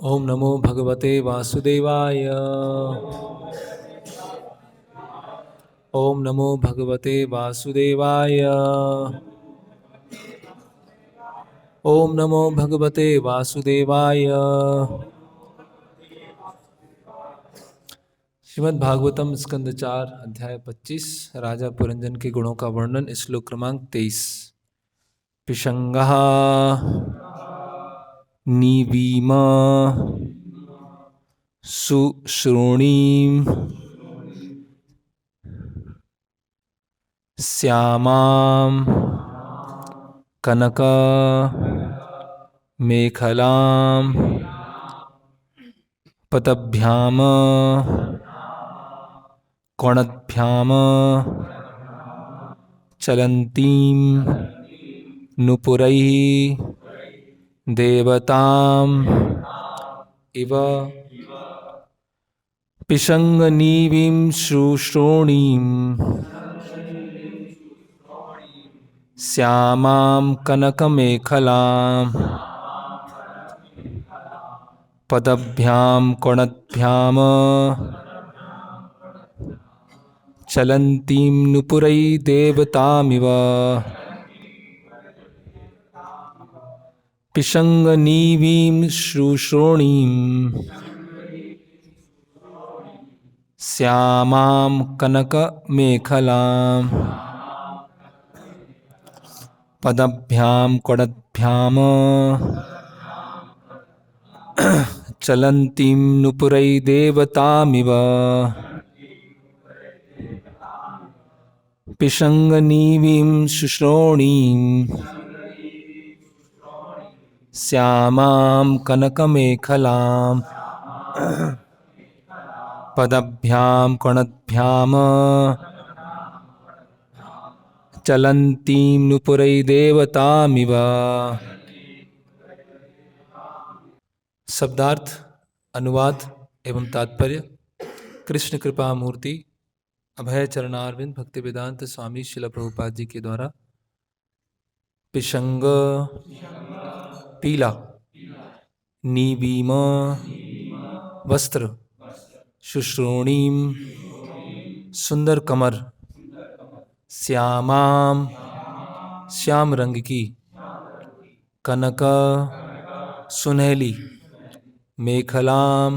ओम नमो भगवते वासुदेवाय। ओम नमो भगवते वासुदेवाय। ओम नमो भगवते वासुदेवाय। श्रीमद् भागवतम स्कंद 4 अध्याय 25 राजा पुरंजन के गुणों का वर्णन। श्लोक क्रमांक 23। पिशंगः निवीम सुश्रोणीम श्यामां कनक मेखलां पतभ्याम कोणभ्याम चलन्तीं नुपुरैः देवताम् इव पिशंगनीवीं शुश्रोणीं श्यामां कनकमेखलां पदभ्यां कोणभ्यां चलन्तीं नुपुरै देवतामिव पिशंगनीवीं शुश्रोणीं श्यामां कनकमेखलां पदभ्यां कोणभ्यां चलन्तीं नुपुरै देवतामिव पिशंगनीवीं शुश्रोणीं श्यामां कनकमेखलां पदभ्यां कोणभ्यां चलन्तीं नुपुरै देवतामिव। शब्दार्थ, अनुवाद एवं तात्पर्य। कृष्ण कृपा मूर्ति अभय चरणारविंद भक्ति वेदांत स्वामी शिला प्रभुपाद जी के द्वारा पिशंग पीला, नीवीम वस्त्र, शुश्रोणीम सुंदर कमर, श्यामाम श्याम रंग की, कनक सुनहली, मेखलाम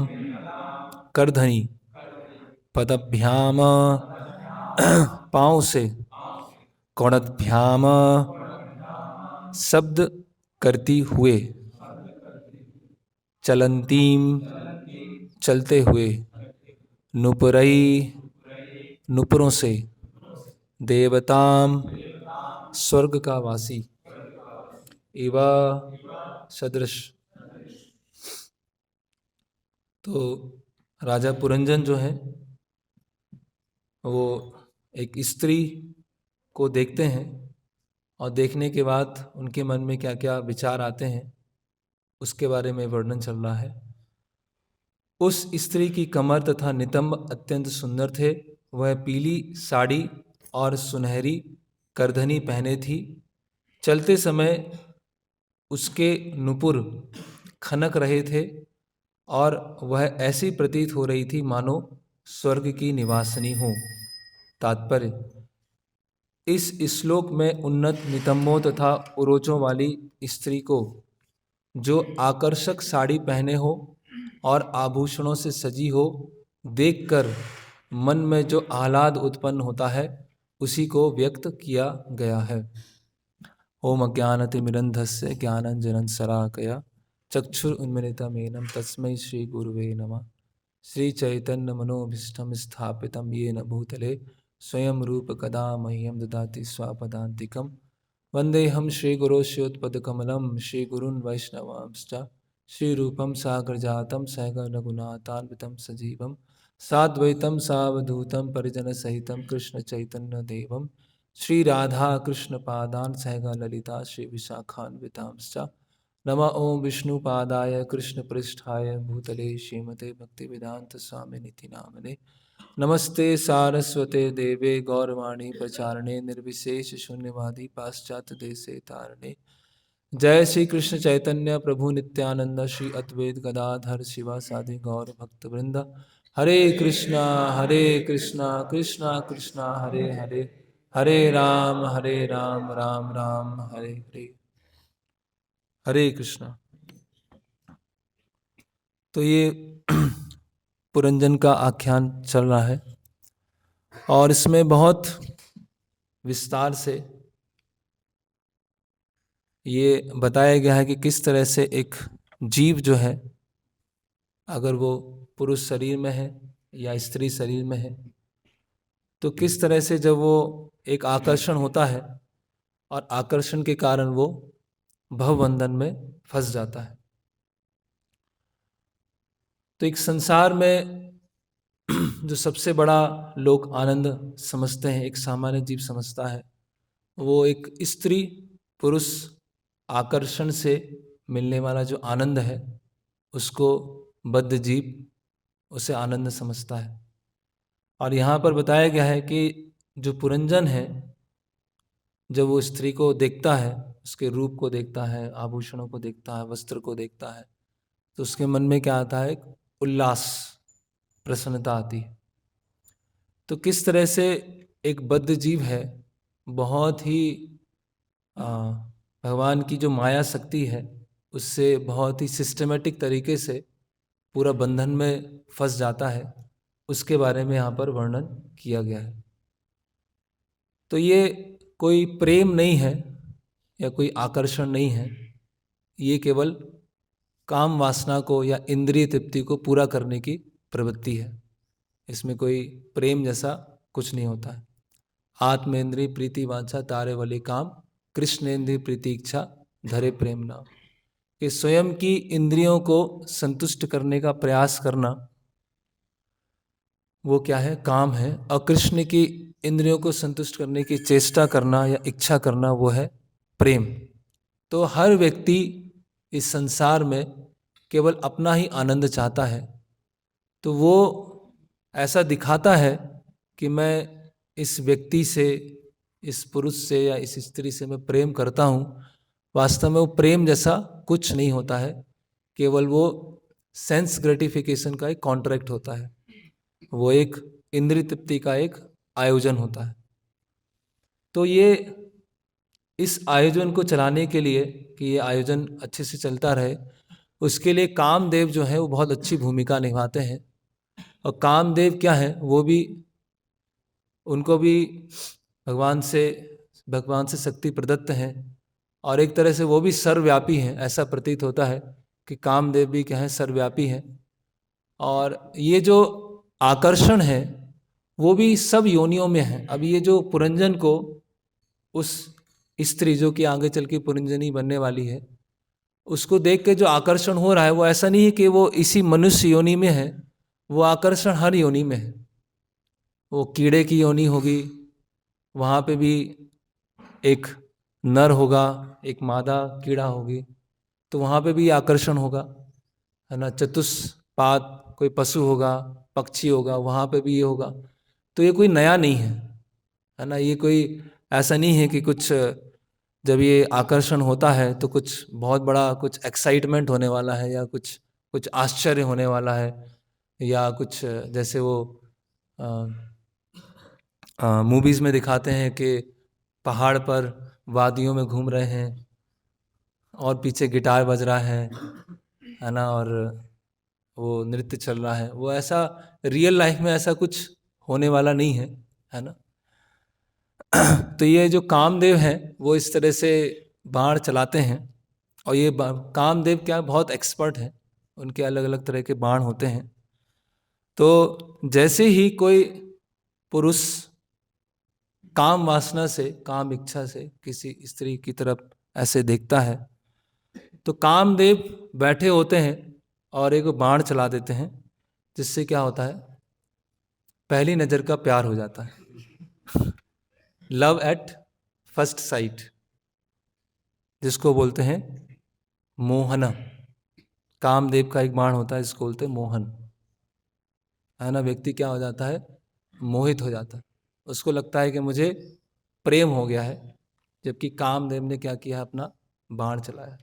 करधनी, पदभ्याम पाँव से, कोणभ्याम शब्द करती हुए, चलंतीम चलते हुए, नुपुरई नुपुरों से, देवताम स्वर्ग का वासी, इवा सदृश। तो राजा पुरंजन जो है वो एक स्त्री को देखते हैं और देखने के बाद उनके मन में क्या क्या विचार आते हैं उसके बारे में वर्णन चल रहा है। उस स्त्री की कमर तथा नितंब अत्यंत सुंदर थे। वह पीली साड़ी और सुनहरी करधनी पहने थी। चलते समय उसके नुपुर खनक रहे थे और वह ऐसी प्रतीत हो रही थी मानो स्वर्ग की निवासिनी हो। तात्पर्य, इस श्लोक में उन्नत नितंबों तथा उरोचों वाली स्त्री को जो आकर्षक साड़ी पहने हो और आभूषणों से सजी हो, देखकर मन में जो आह्लाद उत्पन्न होता है उसी को व्यक्त किया गया है। ओम अज्ञानतिमिरन्धस्य ज्ञानाञ्जनशलाकया चक्षुरुन्मिलितमेनं तस्मै श्रीगुरुवे नमः। श्रीचैतन्यमनोभीष्टं स्थापितं येन भूतले स्वयं रूप कदा मह्यं ददाति स्वापदान्तिकं। वन्देऽहं श्रीगुरोश्रीयुतपदकमलं श्रीगुरून् वैष्णवांश्च श्रीरूपं साग्रजातं सहगणरघुनाथान्वितं सजीवं साद्वैतं सावधूतं परिजनसहितं कृष्णचैतन्यदेवं श्री राधा कृष्ण पादान सहगा ललिता श्री विशाखान्वितांश्च। नमः ओं विष्णुपादाय कृष्ण पृष्ठाय भूतले श्रीमते भक्ति वेदांत स्वामिनिति नामने। नमस्ते सारस्वते देवे गौरवाणी प्रचारणे निर्विशेष शून्यवादी पाश्चात्य देशे तारणे। जय श्री कृष्ण चैतन्य प्रभु नित्यानंद श्री अद्वैत गदाधर शिवा साधि गौर भक्त वृंदा। हरे कृष्णा कृष्णा कृष्णा हरे हरे, हरे राम राम राम हरे हरे। हरे कृष्णा। तो ये पुरंजन का आख्यान चल रहा है और इसमें बहुत विस्तार से ये बताया गया है कि किस तरह से एक जीव जो है, अगर वो पुरुष शरीर में है या स्त्री शरीर में है, तो किस तरह से जब वो एक आकर्षण होता है और आकर्षण के कारण वो भवबंधन में फंस जाता है। तो एक संसार में जो सबसे बड़ा लोग आनंद समझते हैं, एक सामान्य जीव समझता है, वो एक स्त्री पुरुष आकर्षण से मिलने वाला जो आनंद है, उसको बद्ध जीव उसे आनंद समझता है। और यहाँ पर बताया गया है कि जो पुरंजन है, जब वो स्त्री को देखता है, उसके रूप को देखता है, आभूषणों को देखता है, वस्त्र को देखता है, तो उसके मन में क्या आता है? एक उल्लास, प्रसन्नता आती है। तो किस तरह से एक बद्ध जीव है, बहुत ही भगवान की जो माया शक्ति है उससे बहुत ही सिस्टमेटिक तरीके से पूरा बंधन में फंस जाता है, उसके बारे में यहाँ पर वर्णन किया गया है। तो ये कोई प्रेम नहीं है या कोई आकर्षण नहीं है, ये केवल काम वासना को या इंद्रिय तृप्ति को पूरा करने की प्रवृत्ति है। इसमें कोई प्रेम जैसा कुछ नहीं होता है। आत्मेंद्रिय प्रीति वांछा तारे वाले काम, कृष्णेंद्रिय प्रीति इच्छा धरे प्रेम नाम। कि स्वयं की इंद्रियों को संतुष्ट करने का प्रयास करना वो क्या है? काम है। और कृष्ण की इंद्रियों को संतुष्ट करने की चेष्टा करना या इच्छा करना वो है प्रेम। तो हर व्यक्ति इस संसार में केवल अपना ही आनंद चाहता है। तो वो ऐसा दिखाता है कि मैं इस व्यक्ति से, इस पुरुष से या इस स्त्री से मैं प्रेम करता हूँ। वास्तव में वो प्रेम जैसा कुछ नहीं होता है, केवल वो सेंस ग्रेटिफिकेशन का एक कॉन्ट्रैक्ट होता है, वो एक इंद्रिय तृप्ति का एक आयोजन होता है। तो ये इस आयोजन को चलाने के लिए, कि ये आयोजन अच्छे से चलता रहे, उसके लिए कामदेव जो है वो बहुत अच्छी भूमिका निभाते हैं। और कामदेव क्या है? वो भी, उनको भी भगवान से शक्ति प्रदत्त है और एक तरह से वो भी सर्वव्यापी हैं। ऐसा प्रतीत होता है कि कामदेव भी क्या है? सर्वव्यापी हैं। और ये जो आकर्षण है वो भी सब योनियों में है। अब ये जो पुरंजन को, उस स्त्री जो कि आगे चल के पुरंजनी बनने वाली है, उसको देख के जो आकर्षण हो रहा है, वो ऐसा नहीं है कि वो इसी मनुष्य योनि में है, वो आकर्षण हर योनि में है। वो कीड़े की योनि होगी, वहाँ पे भी एक नर होगा, एक मादा कीड़ा होगी, तो वहाँ पे भी आकर्षण होगा, है ना। चतुष्पाद कोई पशु होगा, पक्षी होगा, वहाँ पे भी ये होगा। तो ये कोई नया नहीं है ना। ये कोई ऐसा नहीं है कि कुछ, जब ये आकर्षण होता है तो कुछ बहुत बड़ा कुछ एक्साइटमेंट होने वाला है, या कुछ कुछ आश्चर्य होने वाला है, या कुछ जैसे वो मूवीज़ में दिखाते हैं कि पहाड़ पर वादियों में घूम रहे हैं और पीछे गिटार बज रहा है ना, और वो नृत्य चल रहा है। वो ऐसा रियल लाइफ में ऐसा कुछ होने वाला नहीं है ना। तो ये जो कामदेव हैं वो इस तरह से बाण चलाते हैं, और ये कामदेव क्या बहुत एक्सपर्ट हैं, उनके अलग अलग तरह के बाण होते हैं। तो जैसे ही कोई पुरुष काम वासना से, काम इच्छा से किसी स्त्री की तरफ ऐसे देखता है, तो कामदेव बैठे होते हैं और एक बाण चला देते हैं, जिससे क्या होता है? पहली नज़र का प्यार हो जाता है। लव एट फर्स्ट साइट, जिसको बोलते हैं मोहन। कामदेव का एक बाण होता है, जिसको बोलते हैं मोहन, है ना। व्यक्ति क्या हो जाता है? मोहित हो जाता है। उसको लगता है कि मुझे प्रेम हो गया है, जबकि कामदेव ने क्या किया? अपना बाण चलाया।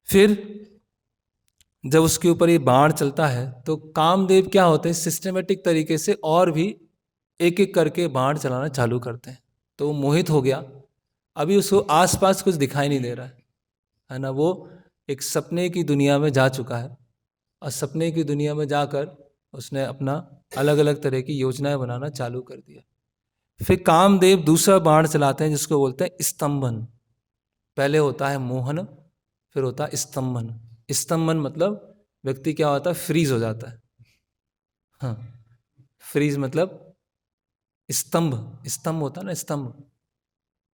फिर जब उसके ऊपर ये बाण चलता है तो कामदेव क्या होते हैं, सिस्टमेटिक तरीके से और भी एक एक करके बाण चलाना चालू करते हैं। तो वो मोहित हो गया। अभी उसको आसपास कुछ दिखाई नहीं दे रहा है ना। वो एक सपने की दुनिया में जा चुका है और सपने की दुनिया में जाकर उसने अपना अलग अलग तरह की योजनाएं बनाना चालू कर दिया। फिर कामदेव दूसरा बाण चलाते हैं जिसको बोलते हैं स्तंभन। पहले होता है मोहन, फिर होता है स्तंभन। स्तंभन मतलब व्यक्ति क्या होता है, फ्रीज हो जाता है। हाँ, फ्रीज मतलब स्तंभ, स्तंभ होता है ना, स्तंभ,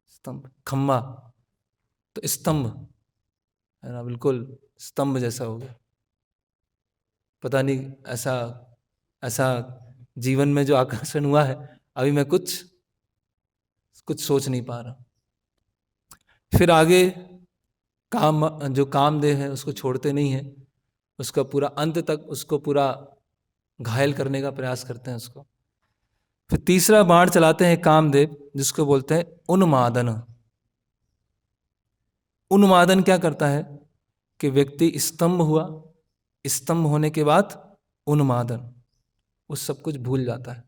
स्तंभ खम्बा, तो स्तंभ है ना, बिल्कुल स्तंभ जैसा हो गया। पता नहीं ऐसा ऐसा जीवन में जो आकर्षण हुआ है, अभी मैं कुछ कुछ सोच नहीं पा रहा। फिर आगे जो कामदेव है उसको छोड़ते नहीं है, उसका पूरा अंत तक उसको पूरा घायल करने का प्रयास करते हैं उसको। फिर तीसरा बाण चलाते हैं कामदेव जिसको बोलते हैं उन्मादन। उन्मादन क्या करता है कि व्यक्ति स्तंभ हुआ, स्तंभ होने के बाद उन्मादन, वो सब कुछ भूल जाता है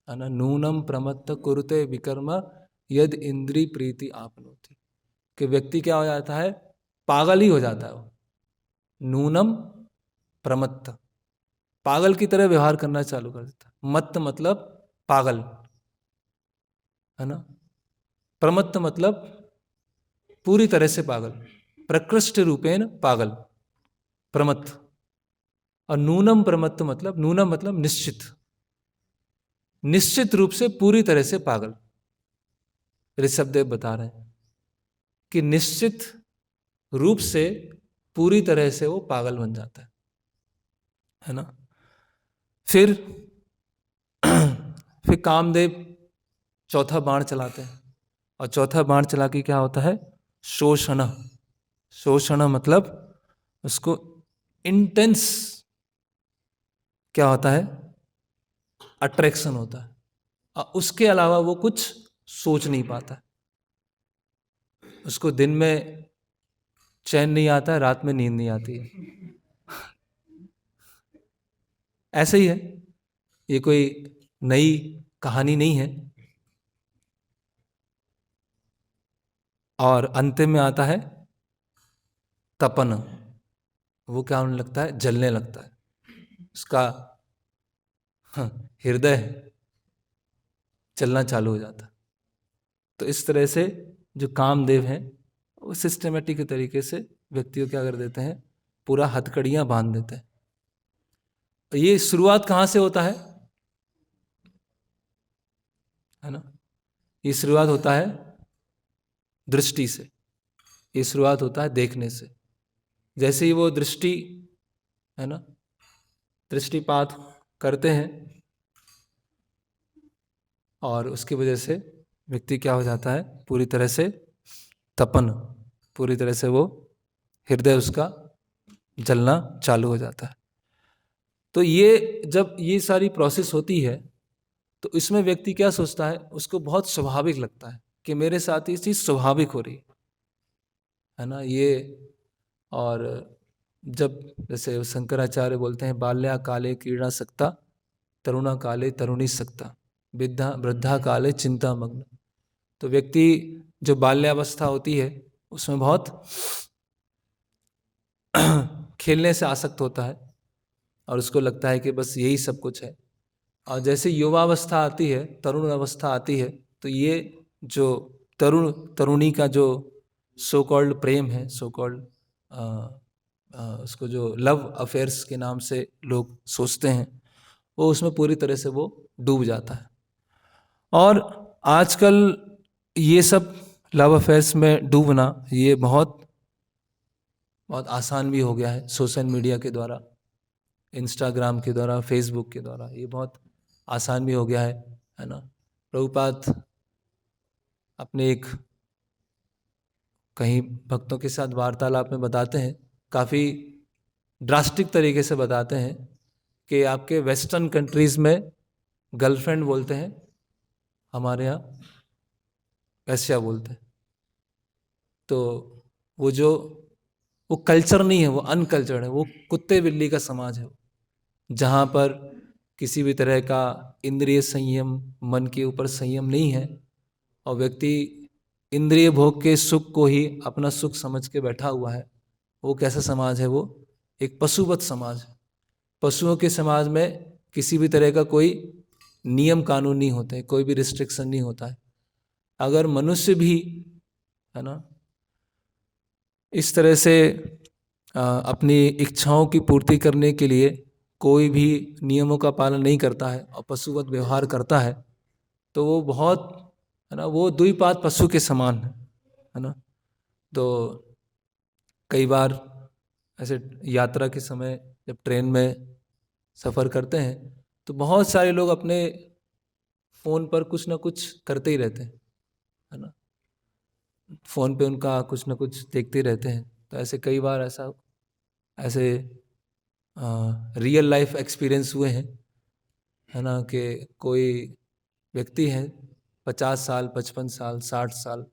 ना। नूनम प्रमत्त कुरुते विकर्म यद इंद्री प्रीति आपनोति, कि व्यक्ति क्या हो जाता है, पागल ही हो जाता है वो। नूनम प्रमत्त, पागल की तरह व्यवहार करना चालू कर देता है। मत्त मतलब पागल है ना, प्रमत्त मतलब पूरी तरह से पागल, प्रकृष्ट रूपेण पागल, प्रमत्त। और नूनम प्रमत्त मतलब, नूनम मतलब निश्चित, निश्चित रूप से पूरी तरह से पागल। ऋषभदेव बता रहे हैं कि निश्चित रूप से पूरी तरह से वो पागल बन जाता है ना। फिर फिर कामदेव चौथा बाण चलाते हैं, और चौथा बाण चला के क्या होता है, शोषण। शोषण मतलब उसको इंटेंस क्या होता है, अट्रैक्शन होता है, और उसके अलावा वो कुछ सोच नहीं पाता। उसको दिन में चैन नहीं आता है, रात में नींद नहीं आती है। ऐसे ही है, ये कोई नई कहानी नहीं है। और अंतिम में आता है तपन। वो क्या होने लगता है, जलने लगता है उसका, हाँ, हृदय चलना चालू हो जाता है। तो इस तरह से जो कामदेव हैं वो सिस्टमेटिक तरीके से व्यक्तियों क्या कर देते हैं, पूरा हथकड़ियां बांध देते हैं। ये शुरुआत कहाँ से होता है ना, ये शुरुआत होता है दृष्टि से, ये शुरुआत होता है देखने से। जैसे ही वो दृष्टि है ना, दृष्टिपात करते हैं और उसकी वजह से व्यक्ति क्या हो जाता है, पूरी तरह से तपन, पूरी तरह से वो हृदय उसका जलना चालू हो जाता है। तो ये जब ये सारी प्रोसेस होती है तो इसमें व्यक्ति क्या सोचता है, उसको बहुत स्वाभाविक लगता है कि मेरे साथ ये चीज़ स्वाभाविक हो रही है ना ये। और जब जैसे शंकराचार्य बोलते हैं, बाल्या काले क्रीड़ा सकता, तरुणा काले तरुणी सकता, वृद्धा वृद्धा काले चिंता मग्न। तो व्यक्ति जो बाल्यावस्था होती है उसमें बहुत खेलने से आसक्त होता है और उसको लगता है कि बस यही सब कुछ है। और जैसे युवावस्था आती है, तरुण अवस्था आती है, तो ये जो तरुण तरुणी का जो सो कॉल्ड प्रेम है, सो कॉल्ड उसको जो लव अफेयर्स के नाम से लोग सोचते हैं, वो उसमें पूरी तरह से वो डूब जाता है। और आजकल ये सब लव अफेयर्स में डूबना ये बहुत बहुत आसान भी हो गया है, सोशल मीडिया के द्वारा, इंस्टाग्राम के द्वारा, फेसबुक के द्वारा ये बहुत आसान भी हो गया है ना। प्रभुपाद अपने एक कहीं भक्तों के साथ वार्तालाप में बताते हैं, काफ़ी ड्रास्टिक तरीके से बताते हैं कि आपके वेस्टर्न कंट्रीज़ में गर्लफ्रेंड बोलते हैं, हमारे यहाँ वैश्या बोलते हैं। तो वो कल्चर नहीं है, वो अनकल्चर्ड है, वो कुत्ते बिल्ली का समाज है, जहाँ पर किसी भी तरह का इंद्रिय संयम, मन के ऊपर संयम नहीं है, और व्यक्ति इंद्रिय भोग के सुख को ही अपना सुख समझ के बैठा हुआ है। वो कैसा समाज है? वो एक पशुवत समाज है। पशुओं के समाज में किसी भी तरह का कोई नियम कानून नहीं होते, कोई भी रिस्ट्रिक्शन नहीं होता है। अगर मनुष्य भी, है ना, इस तरह से अपनी इच्छाओं की पूर्ति करने के लिए कोई भी नियमों का पालन नहीं करता है और पशुवत व्यवहार करता है, तो वो बहुत, है ना, वो द्विपाद पशु के समान है ना। तो कई बार ऐसे यात्रा के समय जब ट्रेन में सफ़र करते हैं तो बहुत सारे लोग अपने फ़ोन पर कुछ ना कुछ करते ही रहते हैं, है ना। फ़ोन पे उनका कुछ ना कुछ देखते रहते हैं। तो ऐसे कई बार ऐसे रियल लाइफ एक्सपीरियंस हुए हैं, है ना, कि कोई व्यक्ति है, 50 साल, 55 साल, 60 साल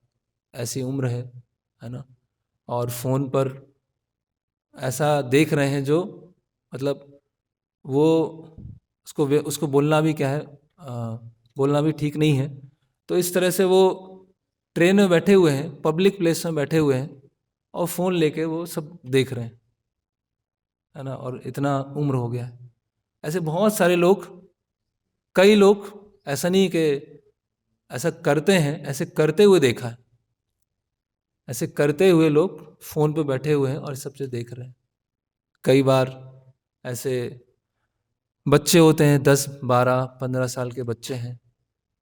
ऐसी उम्र है ना, और फ़ोन पर ऐसा देख रहे हैं जो, मतलब वो उसको बोलना भी क्या है, बोलना भी ठीक नहीं है। तो इस तरह से वो ट्रेन में बैठे हुए हैं, पब्लिक प्लेस में बैठे हुए हैं, और फ़ोन लेके वो सब देख रहे हैं, है ना, और इतना उम्र हो गया है। ऐसे बहुत सारे लोग, कई लोग, ऐसा नहीं कि ऐसा करते हैं, ऐसे करते हुए देखा है। ऐसे करते हुए लोग फ़ोन पे बैठे हुए हैं और सबसे देख रहे हैं। कई बार ऐसे बच्चे होते हैं, 10, 12, 15 साल के बच्चे हैं,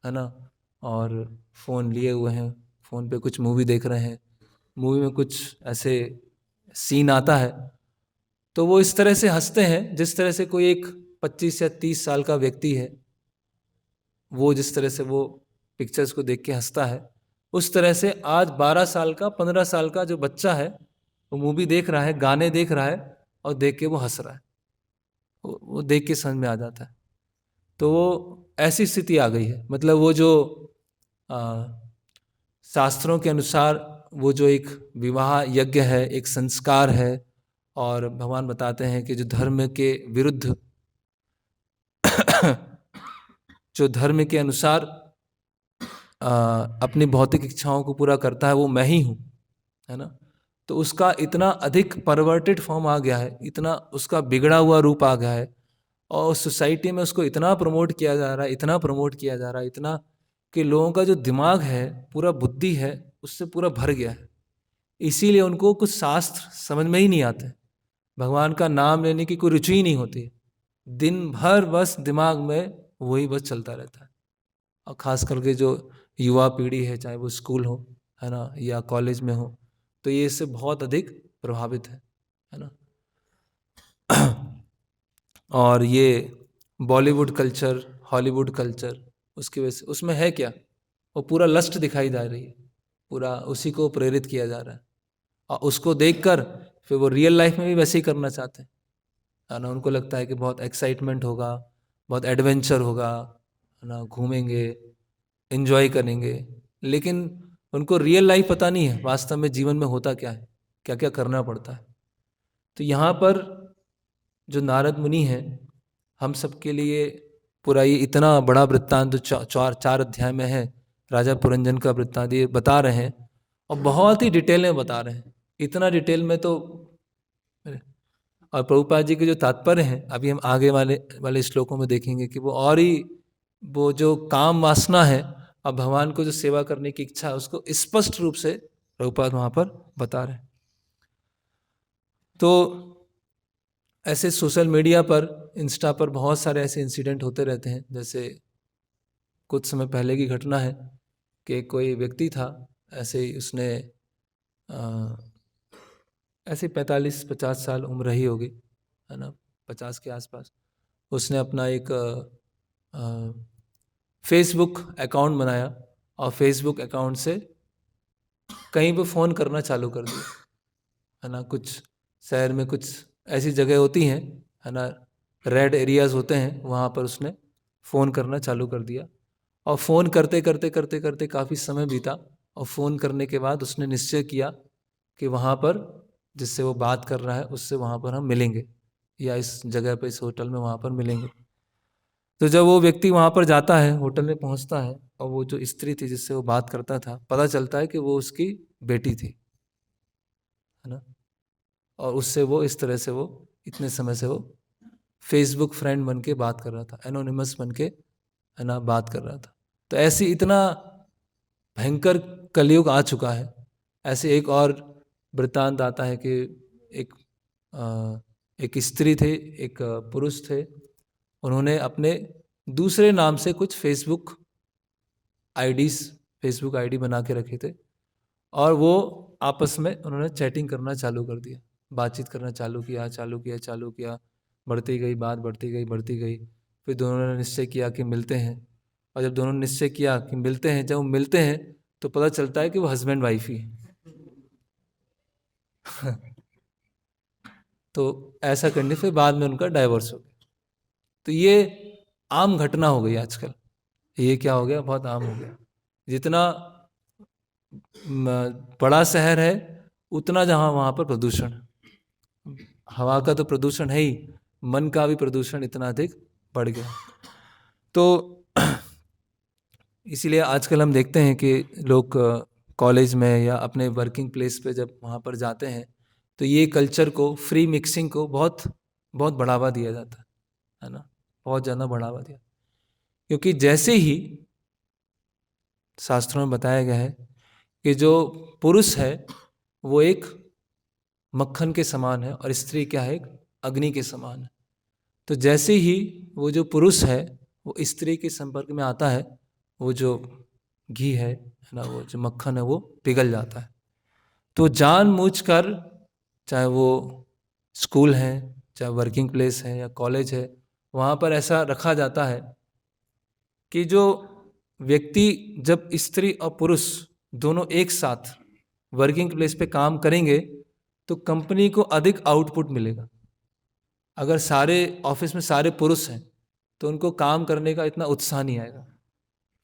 है ना, और फ़ोन लिए हुए हैं, फ़ोन पे कुछ मूवी देख रहे हैं। मूवी में कुछ ऐसे सीन आता है तो वो इस तरह से हंसते हैं जिस तरह से कोई एक 25 या 30 साल का व्यक्ति है, वो जिस तरह से वो पिक्चर्स को देख के हंसता है, उस तरह से आज 12 साल का, 15 साल का जो बच्चा है, वो मूवी देख रहा है, गाने देख रहा है, और देख के वो हंस रहा है। वो देख के समझ में आ जाता है। तो वो ऐसी स्थिति आ गई है। मतलब वो जो आ, शास्त्रों के अनुसार वो जो एक विवाह यज्ञ है, एक संस्कार है, और भगवान बताते हैं कि जो धर्म के विरुद्ध जो धर्म के अनुसार अपनी भौतिक इच्छाओं को पूरा करता है, वो मैं ही हूँ, है ना। तो उसका इतना अधिक परवर्टेड फॉर्म आ गया है, इतना उसका बिगड़ा हुआ रूप आ गया है, और सोसाइटी में उसको इतना प्रमोट किया जा रहा है, इतना प्रमोट किया जा रहा है, इतना कि लोगों का जो दिमाग है, पूरा बुद्धि है, उससे पूरा भर गया है। इसीलिए उनको कुछ शास्त्र समझ में ही नहीं आते, भगवान का नाम लेने की कोई रुचि ही नहीं होती। दिन भर बस दिमाग में वही बस चलता रहता है। और ख़ास करके जो युवा पीढ़ी है, चाहे वो स्कूल हो, है ना, या कॉलेज में हो, तो ये इससे बहुत अधिक प्रभावित है ना। और ये बॉलीवुड कल्चर, हॉलीवुड कल्चर, उसकी वजह से उसमें है क्या, वो पूरा लस्ट दिखाई जा रही है, पूरा उसी को प्रेरित किया जा रहा है, और उसको देखकर फिर वो रियल लाइफ में भी वैसे ही करना चाहते हैं, है ना। उनको लगता है कि बहुत एक्साइटमेंट होगा, बहुत एडवेंचर होगा, है ना, घूमेंगे, एंजॉय करेंगे, लेकिन उनको रियल लाइफ पता नहीं है, वास्तव में जीवन में होता क्या है, क्या क्या करना पड़ता है। तो यहाँ पर जो नारद मुनि हैं, हम सबके लिए पूरा ये इतना बड़ा वृत्तांत जो चार अध्याय में है, राजा पुरंजन का वृत्तांत ये बता रहे हैं, और बहुत ही डिटेल में बता रहे हैं, इतना डिटेल में तो। और प्रभुपाद जी के जो तात्पर्य हैं, अभी हम आगे वाले वाले श्लोकों में देखेंगे कि वो और ही, वो जो काम वासना है और भगवान को जो सेवा करने की इच्छा है, उसको स्पष्ट रूप से प्रभुपाद वहाँ पर बता रहे हैं। तो ऐसे सोशल मीडिया पर, इंस्टा पर बहुत सारे ऐसे इंसिडेंट होते रहते हैं। जैसे कुछ समय पहले की घटना है कि कोई व्यक्ति था, ऐसे ही उसने ऐसे 45-50 साल उम्र रही होगी, है ना, 50 के आसपास, उसने अपना एक फेसबुक अकाउंट बनाया, और फेसबुक अकाउंट से कहीं पे फ़ोन करना चालू कर दिया, है ना। कुछ शहर में कुछ ऐसी जगह होती हैं, है ना, रेड एरियाज़ होते हैं, वहाँ पर उसने फ़ोन करना चालू कर दिया, और फ़ोन करते करते करते करते काफ़ी समय बीता, और फ़ोन करने के बाद उसने निश्चय किया कि वहाँ पर जिससे वो बात कर रहा है उससे वहाँ पर हम मिलेंगे, या इस जगह पर, इस होटल में वहाँ पर मिलेंगे। तो जब वो व्यक्ति वहाँ पर जाता है, होटल में पहुँचता है, और वो जो स्त्री थी जिससे वो बात करता था, पता चलता है कि वो उसकी बेटी थी, है ना। और उससे वो इस तरह से वो इतने समय से वो फेसबुक फ्रेंड बन के बात कर रहा था, एनोनिमस बन के, है ना, बात कर रहा था। तो ऐसी इतना भयंकर कलयुग आ चुका है। ऐसे एक और वृत्तांत आता है कि एक एक स्त्री थे, एक पुरुष थे, उन्होंने अपने दूसरे नाम से कुछ फेसबुक आईडी बना के रखे थे, और वो आपस में उन्होंने चैटिंग करना चालू कर दिया, बातचीत करना चालू किया, बढ़ती गई बात, बढ़ती गई। फिर दोनों ने निश्चय किया कि मिलते हैं, और जब दोनों ने निश्चय किया कि मिलते हैं, जब वो मिलते हैं तो पता चलता है कि वो हस्बैंड वाइफ ही है। तो ऐसा करने से बाद में उनका डाइवोर्स हो गया। तो ये आम घटना हो गई आजकल। ये क्या हो गया, बहुत आम हो गया। जितना बड़ा शहर है उतना जहाँ वहाँ पर प्रदूषण, हवा का तो प्रदूषण है ही, मन का भी प्रदूषण इतना अधिक बढ़ गया। तो इसीलिए आजकल हम देखते हैं कि लोग कॉलेज में या अपने वर्किंग प्लेस पे जब वहाँ पर जाते हैं तो ये कल्चर को, फ्री मिक्सिंग को बहुत बहुत बढ़ावा दिया जाता है ना, बहुत ज़्यादा बढ़ावा दिया। क्योंकि जैसे ही शास्त्रों में बताया गया है कि जो पुरुष है वो एक मक्खन के समान है और स्त्री क्या है, एक अग्नि के समान है। तो जैसे ही वो जो पुरुष है वो स्त्री के संपर्क में आता है, वो जो घी है ना, वो जो मक्खन है वो पिघल जाता है। तो जानबूझकर, चाहे वो स्कूल है, चाहे वर्किंग प्लेस है या कॉलेज है, वहाँ पर ऐसा रखा जाता है कि जो व्यक्ति, जब स्त्री और पुरुष दोनों एक साथ वर्किंग प्लेस पे काम करेंगे तो कंपनी को अधिक आउटपुट मिलेगा। अगर सारे ऑफिस में सारे पुरुष हैं तो उनको काम करने का इतना उत्साह नहीं आएगा।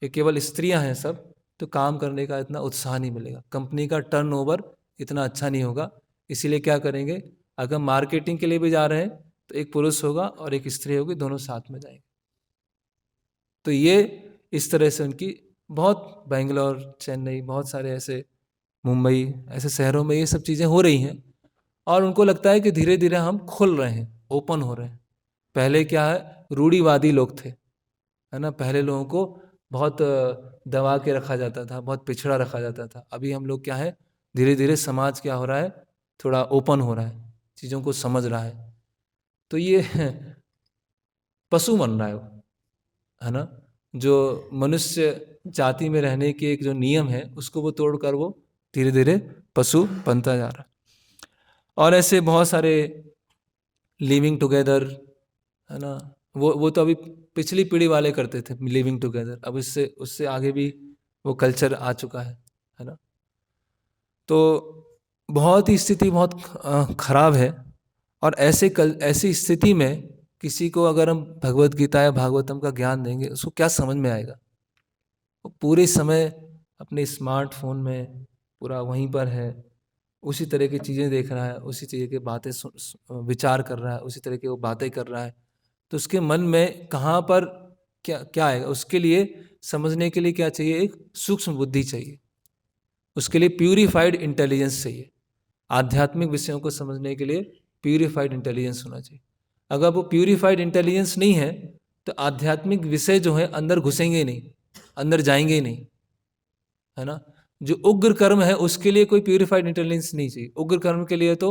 ये केवल स्त्रियां हैं सब, तो काम करने का इतना उत्साह नहीं मिलेगा, कंपनी का टर्नओवर इतना अच्छा नहीं होगा। इसीलिए क्या करेंगे, अगर मार्केटिंग के लिए भी जा रहे हैं तो एक पुरुष होगा और एक स्त्री होगी, दोनों साथ में जाएंगे। तो ये इस तरह से उनकी बहुत, बेंगलोर, चेन्नई, बहुत सारे ऐसे, मुंबई, ऐसे शहरों में ये सब चीज़ें हो रही हैं। और उनको लगता है कि धीरे धीरे हम खुल रहे हैं, ओपन हो रहे हैं। पहले क्या है, रूढ़िवादी लोग थे, है ना, पहले लोगों को बहुत दबा के रखा जाता था, बहुत पिछड़ा रखा जाता था। अभी हम लोग क्या है, धीरे धीरे समाज क्या हो रहा है, थोड़ा ओपन हो रहा है, चीज़ों को समझ रहा है। तो ये पशु बन रहा है वो, है ना, जो मनुष्य जाति में रहने के एक जो नियम है उसको वो तोड़कर वो धीरे धीरे पशु बनता जा रहा है। और ऐसे बहुत सारे लिविंग टुगेदर, है ना, वो तो अभी पिछली पीढ़ी वाले करते थे लिविंग टुगेदर, अब इससे उससे आगे भी वो कल्चर आ चुका है ना। तो बहुत ही स्थिति बहुत खराब है। और ऐसी स्थिति में किसी को अगर हम भगवत गीता या भागवतम का ज्ञान देंगे, उसको क्या समझ में आएगा। वो पूरे समय अपने स्मार्टफोन में पूरा वहीं पर है, उसी तरह की चीज़ें देख रहा है, उसी तरह की बातें विचार कर रहा है, उसी तरह की वो बातें कर रहा है। तो उसके मन में कहाँ पर क्या क्या आएगा। उसके लिए समझने के लिए क्या चाहिए, एक सूक्ष्म बुद्धि चाहिए, उसके लिए प्यूरिफाइड इंटेलिजेंस चाहिए। आध्यात्मिक विषयों को समझने के लिए प्यूरिफाइड इंटेलिजेंस होना चाहिए। अगर वो प्यूरिफाइड इंटेलिजेंस नहीं है तो आध्यात्मिक विषय जो है अंदर घुसेंगे ही नहीं, अंदर जाएंगे ही नहीं, है ना। जो उग्र कर्म है उसके लिए कोई प्यूरिफाइड इंटेलिजेंस नहीं चाहिए। उग्र कर्म के लिए तो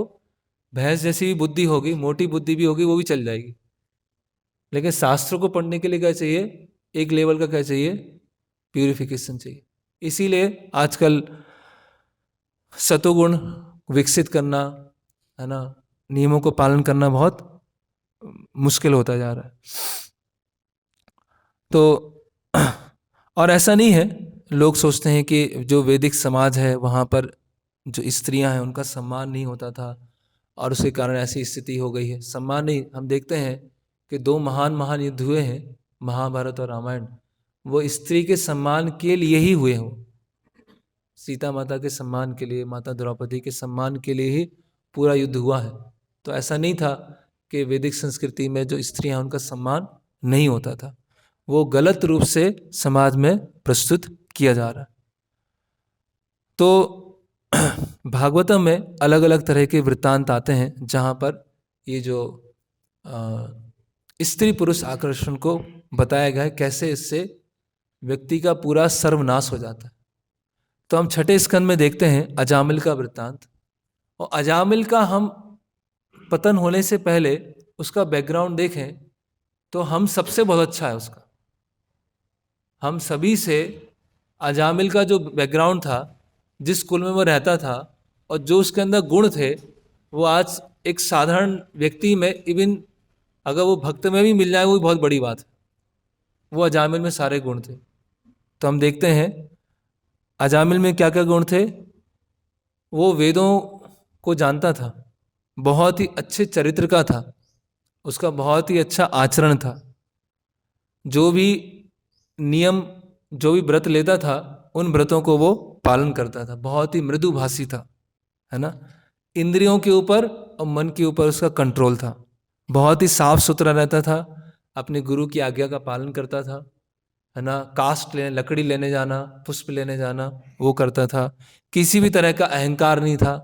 भैंस जैसी भी बुद्धि होगी, मोटी बुद्धि भी होगी, वो भी चल जाएगी। लेकिन शास्त्रों को पढ़ने के लिए क्या चाहिए, एक लेवल का क्या चाहिए, प्यूरिफिकेशन चाहिए। इसीलिए आजकल सतोगुण विकसित करना, है ना, नियमों को पालन करना बहुत मुश्किल होता जा रहा है। तो और ऐसा नहीं है, लोग सोचते हैं कि जो वैदिक समाज है वहाँ पर जो स्त्रियां हैं उनका सम्मान नहीं होता था और उसके कारण ऐसी स्थिति हो गई है। सम्मान नहीं, हम देखते हैं कि दो महान महान युद्ध हुए हैं, महाभारत और रामायण, वो स्त्री के सम्मान के लिए ही हुए हों। सीता माता के सम्मान के लिए, माता द्रौपदी के सम्मान के लिए ही पूरा युद्ध हुआ है। तो ऐसा नहीं था कि वैदिक संस्कृति में जो स्त्रियां उनका सम्मान नहीं होता था, वो गलत रूप से समाज में प्रस्तुत किया जा रहा है। तो भागवतम में अलग अलग तरह के वृत्तांत आते हैं जहाँ पर ये जो स्त्री पुरुष आकर्षण को बताया गया है, कैसे इससे व्यक्ति का पूरा सर्वनाश हो जाता है। तो हम छठे स्कंद में देखते हैं अजामिल का वृत्तांत, और अजामिल का हम पतन होने से पहले उसका बैकग्राउंड देखें तो हम सबसे बहुत अच्छा है उसका। हम सभी से अजामिल का जो बैकग्राउंड था, जिस कुल में वो रहता था और जो उसके अंदर गुण थे, वो आज एक साधारण व्यक्ति में, इवन अगर वो भक्त में भी मिल जाए वो भी बहुत बड़ी बात है। वो अजामिल में सारे गुण थे। तो हम देखते हैं अजामिल में क्या क्या गुण थे। वो वेदों को जानता था, बहुत ही अच्छे चरित्र का था, उसका बहुत ही अच्छा आचरण था, जो भी नियम, जो भी व्रत लेता था उन व्रतों को वो पालन करता था, बहुत ही मृदुभाषी था, है ना। इंद्रियों के ऊपर और मन के ऊपर उसका कंट्रोल था, बहुत ही साफ सुथरा रहता था, अपने गुरु की आज्ञा का पालन करता था, है ना। काष्ठ लेने, लकड़ी लेने जाना, पुष्प लेने जाना, वो करता था। किसी भी तरह का अहंकार नहीं था,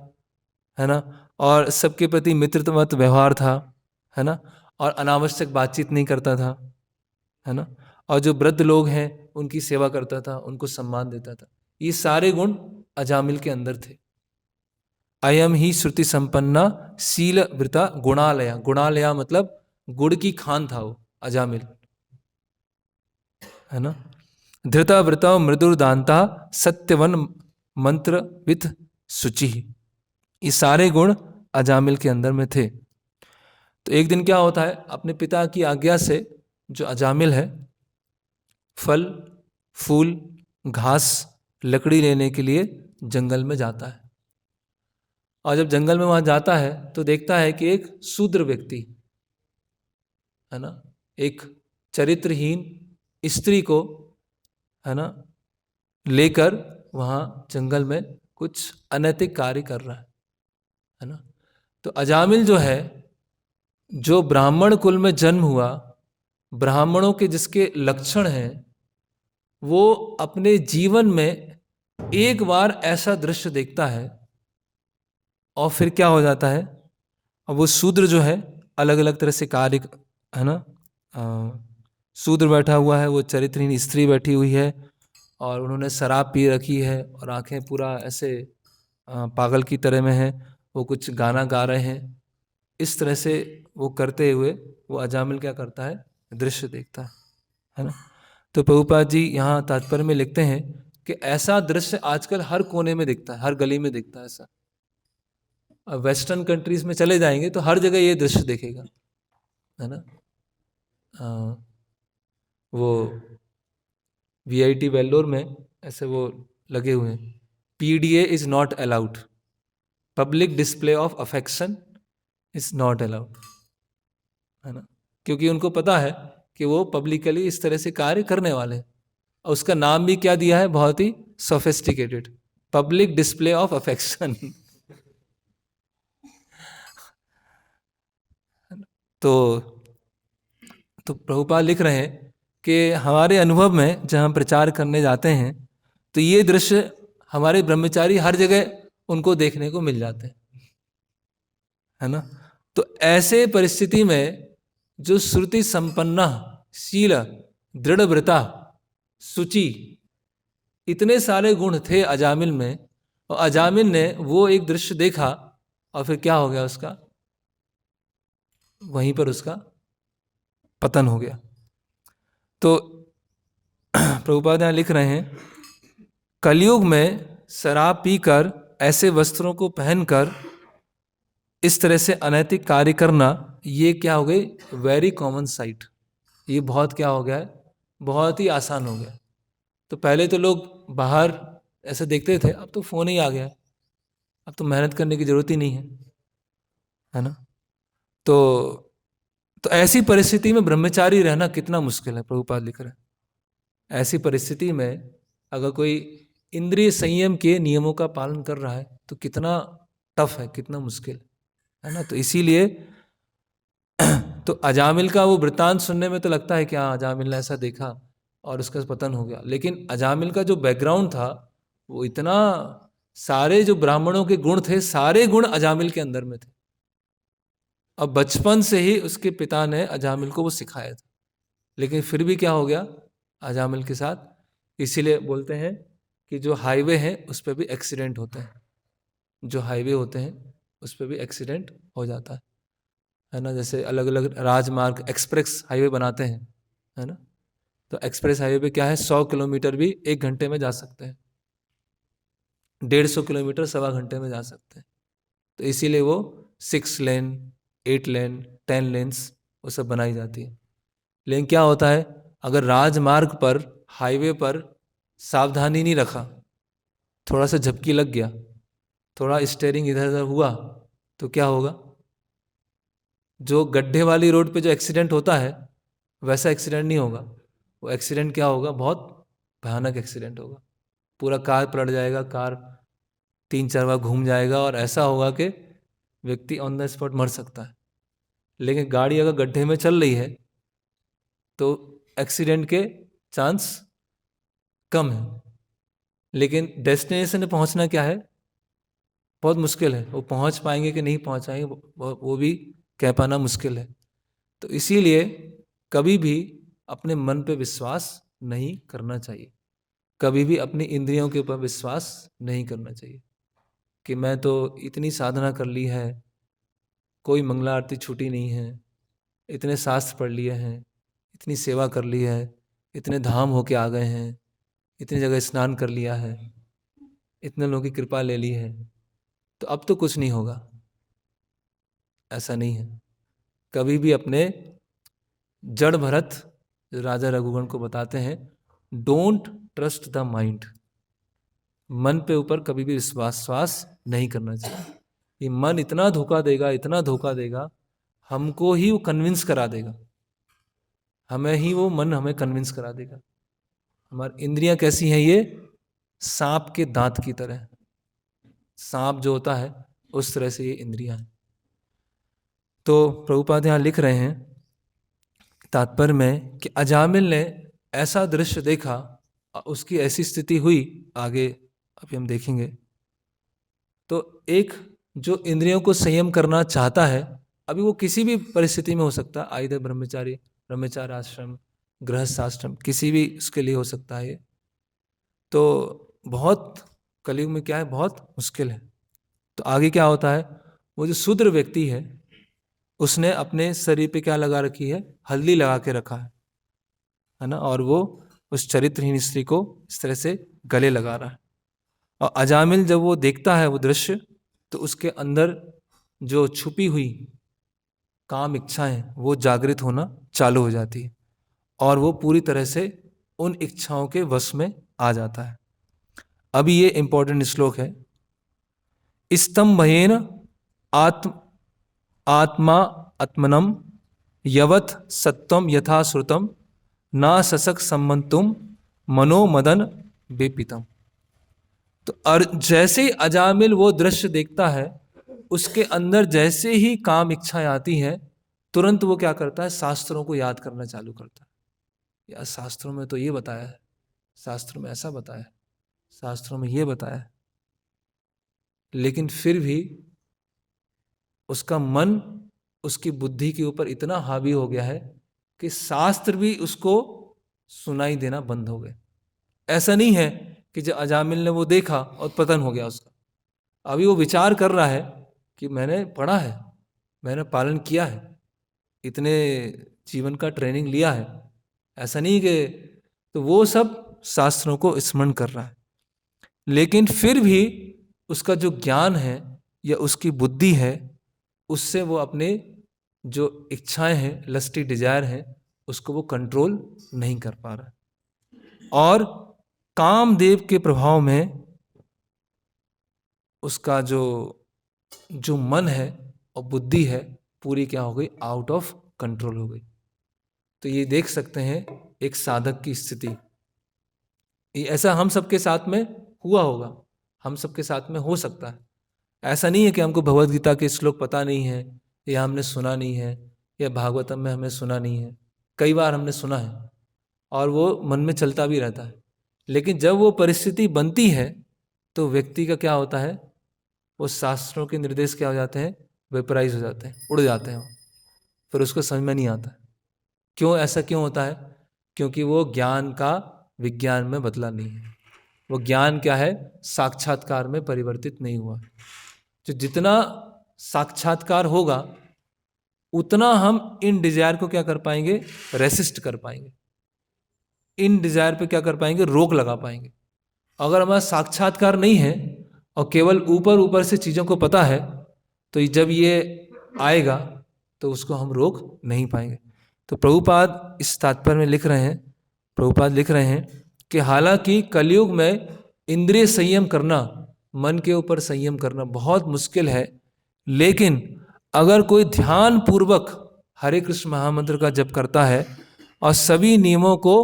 है ना। और सबके प्रति मित्रवत व्यवहार था, है ना। और अनावश्यक बातचीत नहीं करता था, है ना। और जो वृद्ध लोग हैं उनकी सेवा करता था, उनको सम्मान देता था। ये सारे गुण अजामिल के अंदर थे। अयम ही श्रुति संपन्ना शील वृता गुणालया। गुणालया मतलब गुड़ की खान था वो अजामिल, है ना। धृता वृता मृदुर्दांता सत्यवन मंत्र विथ शुचि। ये सारे गुण अजामिल के अंदर में थे। तो एक दिन क्या होता है, अपने पिता की आज्ञा से जो अजामिल है फल फूल घास लकड़ी लेने के लिए जंगल में जाता है। और जब जंगल में वहां जाता है तो देखता है कि एक शूद्र व्यक्ति, है ना, एक चरित्रहीन स्त्री को, है ना, लेकर वहां जंगल में कुछ अनैतिक कार्य कर रहा है ना। तो अजामिल जो है, जो ब्राह्मण कुल में जन्म हुआ, ब्राह्मणों के जिसके लक्षण हैं, वो अपने जीवन में एक बार ऐसा दृश्य देखता है और फिर क्या हो जाता है। अब वो शूद्र जो है अलग अलग तरह से कार्य, है ना, शूद्र बैठा हुआ है, वो चरित्रहीन स्त्री बैठी हुई है और उन्होंने शराब पी रखी है और आंखें पूरा ऐसे पागल की तरह में है, वो कुछ गाना गा रहे हैं। इस तरह से वो करते हुए वो अजामिल क्या करता है, दृश्य देखता है ना। तो प्रभुपाद जी यहाँ तात्पर्य में लिखते हैं कि ऐसा दृश्य आजकल हर कोने में दिखता है, हर गली में दिखता है ऐसा। वेस्टर्न कंट्रीज में चले जाएंगे तो हर जगह ये दृश्य देखेगा, है ना। वो VIT वेल्लोर में ऐसे वो लगे हुए हैं, PDA is not allowed, public display of affection is not allowed, है ना। क्योंकि उनको पता है कि वो पब्लिकली इस तरह से कार्य करने वाले हैं। और उसका नाम भी क्या दिया है, बहुत ही sophisticated, public display of affection. तो प्रभुपाद लिख रहे हैं कि हमारे अनुभव में जब हम प्रचार करने जाते हैं तो ये दृश्य हमारे ब्रह्मचारी हर जगह उनको देखने को मिल जाते हैं, है ना। तो ऐसे परिस्थिति में जो श्रुति संपन्ना शील दृढ़ व्रता शुचि, इतने सारे गुण थे अजामिल में, और अजामिल ने वो एक दृश्य देखा और फिर क्या हो गया, उसका वहीं पर उसका पतन हो गया। तो प्रभुपाद यहाँ लिख रहे हैं, कलयुग में शराब पीकर ऐसे वस्त्रों को पहनकर इस तरह से अनैतिक कार्य करना, ये क्या हो गई, वेरी कॉमन साइट। ये बहुत क्या हो गया है, बहुत ही आसान हो गया। तो पहले तो लोग बाहर ऐसे देखते थे, अब तो फोन ही आ गया, अब तो मेहनत करने की जरूरत ही नहीं है ना। तो ऐसी परिस्थिति में ब्रह्मचारी रहना कितना मुश्किल है, प्रभुपाद लिख रहे हैं। ऐसी परिस्थिति में अगर कोई इंद्रिय संयम के नियमों का पालन कर रहा है तो कितना टफ है, कितना मुश्किल है ना। तो इसीलिए तो अजामिल का वो वृत्तांत सुनने में तो लगता है कि हाँ अजामिल ने ऐसा देखा और उसका पतन हो गया, लेकिन अजामिल का जो बैकग्राउंड था वो इतना, सारे जो ब्राह्मणों के गुण थे सारे गुण अजामिल के अंदर में थे। अब बचपन से ही उसके पिता ने अजामिल को वो सिखाया था, लेकिन फिर भी क्या हो गया अजामिल के साथ। इसीलिए बोलते हैं कि जो हाईवे है उस पर भी एक्सीडेंट होते हैं, जो हाईवे होते हैं उस पर भी एक्सीडेंट हो जाता है ना। जैसे अलग अलग राजमार्ग एक्सप्रेस हाईवे बनाते हैं, है ना। तो एक्सप्रेस हाईवे पे क्या है, 100 किलोमीटर भी 1 घंटे में जा सकते हैं, 150 किलोमीटर 1.25 घंटे में जा सकते हैं। तो इसीलिए वो 6 लेन 8 लेन 10 लेन्स वो सब बनाई जाती है। लेकिन क्या होता है, अगर राजमार्ग पर हाईवे पर सावधानी नहीं रखा, थोड़ा सा झपकी लग गया, थोड़ा स्टेयरिंग इधर उधर हुआ, तो क्या होगा, जो गड्ढे वाली रोड पे जो एक्सीडेंट होता है वैसा एक्सीडेंट नहीं होगा। वो एक्सीडेंट क्या होगा, बहुत भयानक एक्सीडेंट होगा, पूरा कार पलट जाएगा, कार 3-4 बार घूम जाएगा और ऐसा होगा कि व्यक्ति ऑन द स्पॉट मर सकता है। लेकिन गाड़ी अगर गड्ढे में चल रही है तो एक्सीडेंट के चांस कम है, लेकिन डेस्टिनेशन पे पहुंचना क्या है, बहुत मुश्किल है। वो पहुंच पाएंगे कि नहीं पहुंच पाएंगे वो भी कह पाना मुश्किल है। तो इसीलिए कभी भी अपने मन पे विश्वास नहीं करना चाहिए, कभी भी अपनी इंद्रियों के ऊपर विश्वास नहीं करना चाहिए कि मैं तो इतनी साधना कर ली है, कोई मंगला आरती छूटी नहीं है, इतने शास्त्र पढ़ लिए हैं, इतनी सेवा कर ली है, इतने धाम होके आ गए हैं, इतनी जगह स्नान कर लिया है, इतने लोगों की कृपा ले ली है, तो अब तो कुछ नहीं होगा। ऐसा नहीं है। कभी भी अपने जड़ भरत जो राजा रघुगण को बताते हैं, डोंट ट्रस्ट द माइंड, मन पे ऊपर कभी भी विश्वास नहीं करना चाहिए। ये मन इतना धोखा देगा, इतना धोखा देगा, हमको ही वो कन्विंस करा देगा, हमें ही वो मन हमें कन्विंस करा देगा। हमारी इंद्रियां कैसी हैं, ये सांप के दांत की तरह, सांप जो होता है उस तरह से ये इंद्रियां हैं। तो प्रभुपाद यहाँ लिख रहे हैं तात्पर्य में कि अजामिल ने ऐसा दृश्य देखा, उसकी ऐसी स्थिति हुई, आगे अभी हम देखेंगे। तो एक जो इंद्रियों को संयम करना चाहता है, अभी वो किसी भी परिस्थिति में हो सकता है, आइदर ब्रह्मचारी आश्रम, गृहस्थ आश्रम, किसी भी उसके लिए हो सकता है ये। तो बहुत कलयुग में क्या है, बहुत मुश्किल है। तो आगे क्या होता है, वो जो शूद्र व्यक्ति है उसने अपने शरीर पे क्या लगा रखी है, हल्दी लगा के रखा है ना, और वो उस चरित्रहीन स्त्री को इस तरह से गले लगा रहा है। और अजामिल जब वो देखता है वो दृश्य, तो उसके अंदर जो छुपी हुई काम इच्छाएं वो जागृत होना चालू हो जाती है और वो पूरी तरह से उन इच्छाओं के वश में आ जाता है। अभी ये इंपॉर्टेंट श्लोक है, स्तंभयेन आत्मा आत्मनम यवत सत्वम यथा श्रुतम ना ससक संबंतुम मनोमदन बेपितम। तो जैसे ही अजामिल वो दृश्य देखता है, उसके अंदर जैसे ही काम इच्छाएं आती हैं, तुरंत वो क्या करता है, शास्त्रों को याद करना चालू करता है। यार शास्त्रों में तो ये बताया है, शास्त्रों में ऐसा बताया है, शास्त्रों में ये बताया है। लेकिन फिर भी उसका मन उसकी बुद्धि के ऊपर इतना हावी हो गया है कि शास्त्र भी उसको सुनाई देना बंद हो गए। ऐसा नहीं है कि जब अजामिल ने वो देखा और पतन हो गया उसका, अभी वो विचार कर रहा है कि मैंने पढ़ा है, मैंने पालन किया है, इतने जीवन का ट्रेनिंग लिया है, ऐसा नहीं कि, तो वो सब शास्त्रों को स्मरण कर रहा है। लेकिन फिर भी उसका जो ज्ञान है या उसकी बुद्धि है, उससे वो अपने जो इच्छाएं हैं, लस्टी डिजायर हैं, उसको वो कंट्रोल नहीं कर पा रहा। और कामदेव के प्रभाव में उसका जो मन है और बुद्धि है पूरी क्या हो गई, आउट ऑफ कंट्रोल हो गई। तो ये देख सकते हैं एक साधक की स्थिति, ऐसा हम सबके साथ में हुआ होगा, हम सबके साथ में हो सकता है। ऐसा नहीं है कि हमको भगवद गीता के श्लोक पता नहीं है, या हमने सुना नहीं है, या भागवतम में हमने सुना नहीं है। कई बार हमने सुना है और वो मन में चलता भी रहता है, लेकिन जब वो परिस्थिति बनती है तो व्यक्ति का क्या होता है, वो शास्त्रों के निर्देश क्या हो जाते हैं, वेपराइज हो जाते हैं, उड़ जाते हैं, फिर उसको समझ में नहीं आता। क्यों ऐसा क्यों होता है? क्योंकि वो ज्ञान का विज्ञान में बदला नहीं है। वो ज्ञान क्या है, साक्षात्कार में परिवर्तित नहीं हुआ। जो जितना साक्षात्कार होगा उतना हम इन डिजायर को क्या कर पाएंगे, रेसिस्ट कर पाएंगे, इन डिजायर पे क्या कर पाएंगे, रोक लगा पाएंगे। अगर हमारा साक्षात्कार नहीं है और केवल ऊपर ऊपर से चीज़ों को पता है, तो जब ये आएगा तो उसको हम रोक नहीं पाएंगे। तो प्रभुपाद इस तात्पर्य में लिख रहे हैं, प्रभुपाद लिख रहे हैं कि हालांकि कलयुग में इंद्रिय संयम करना, मन के ऊपर संयम करना बहुत मुश्किल है, लेकिन अगर कोई ध्यान पूर्वक हरे कृष्ण महामंत्र का जप करता है और सभी नियमों को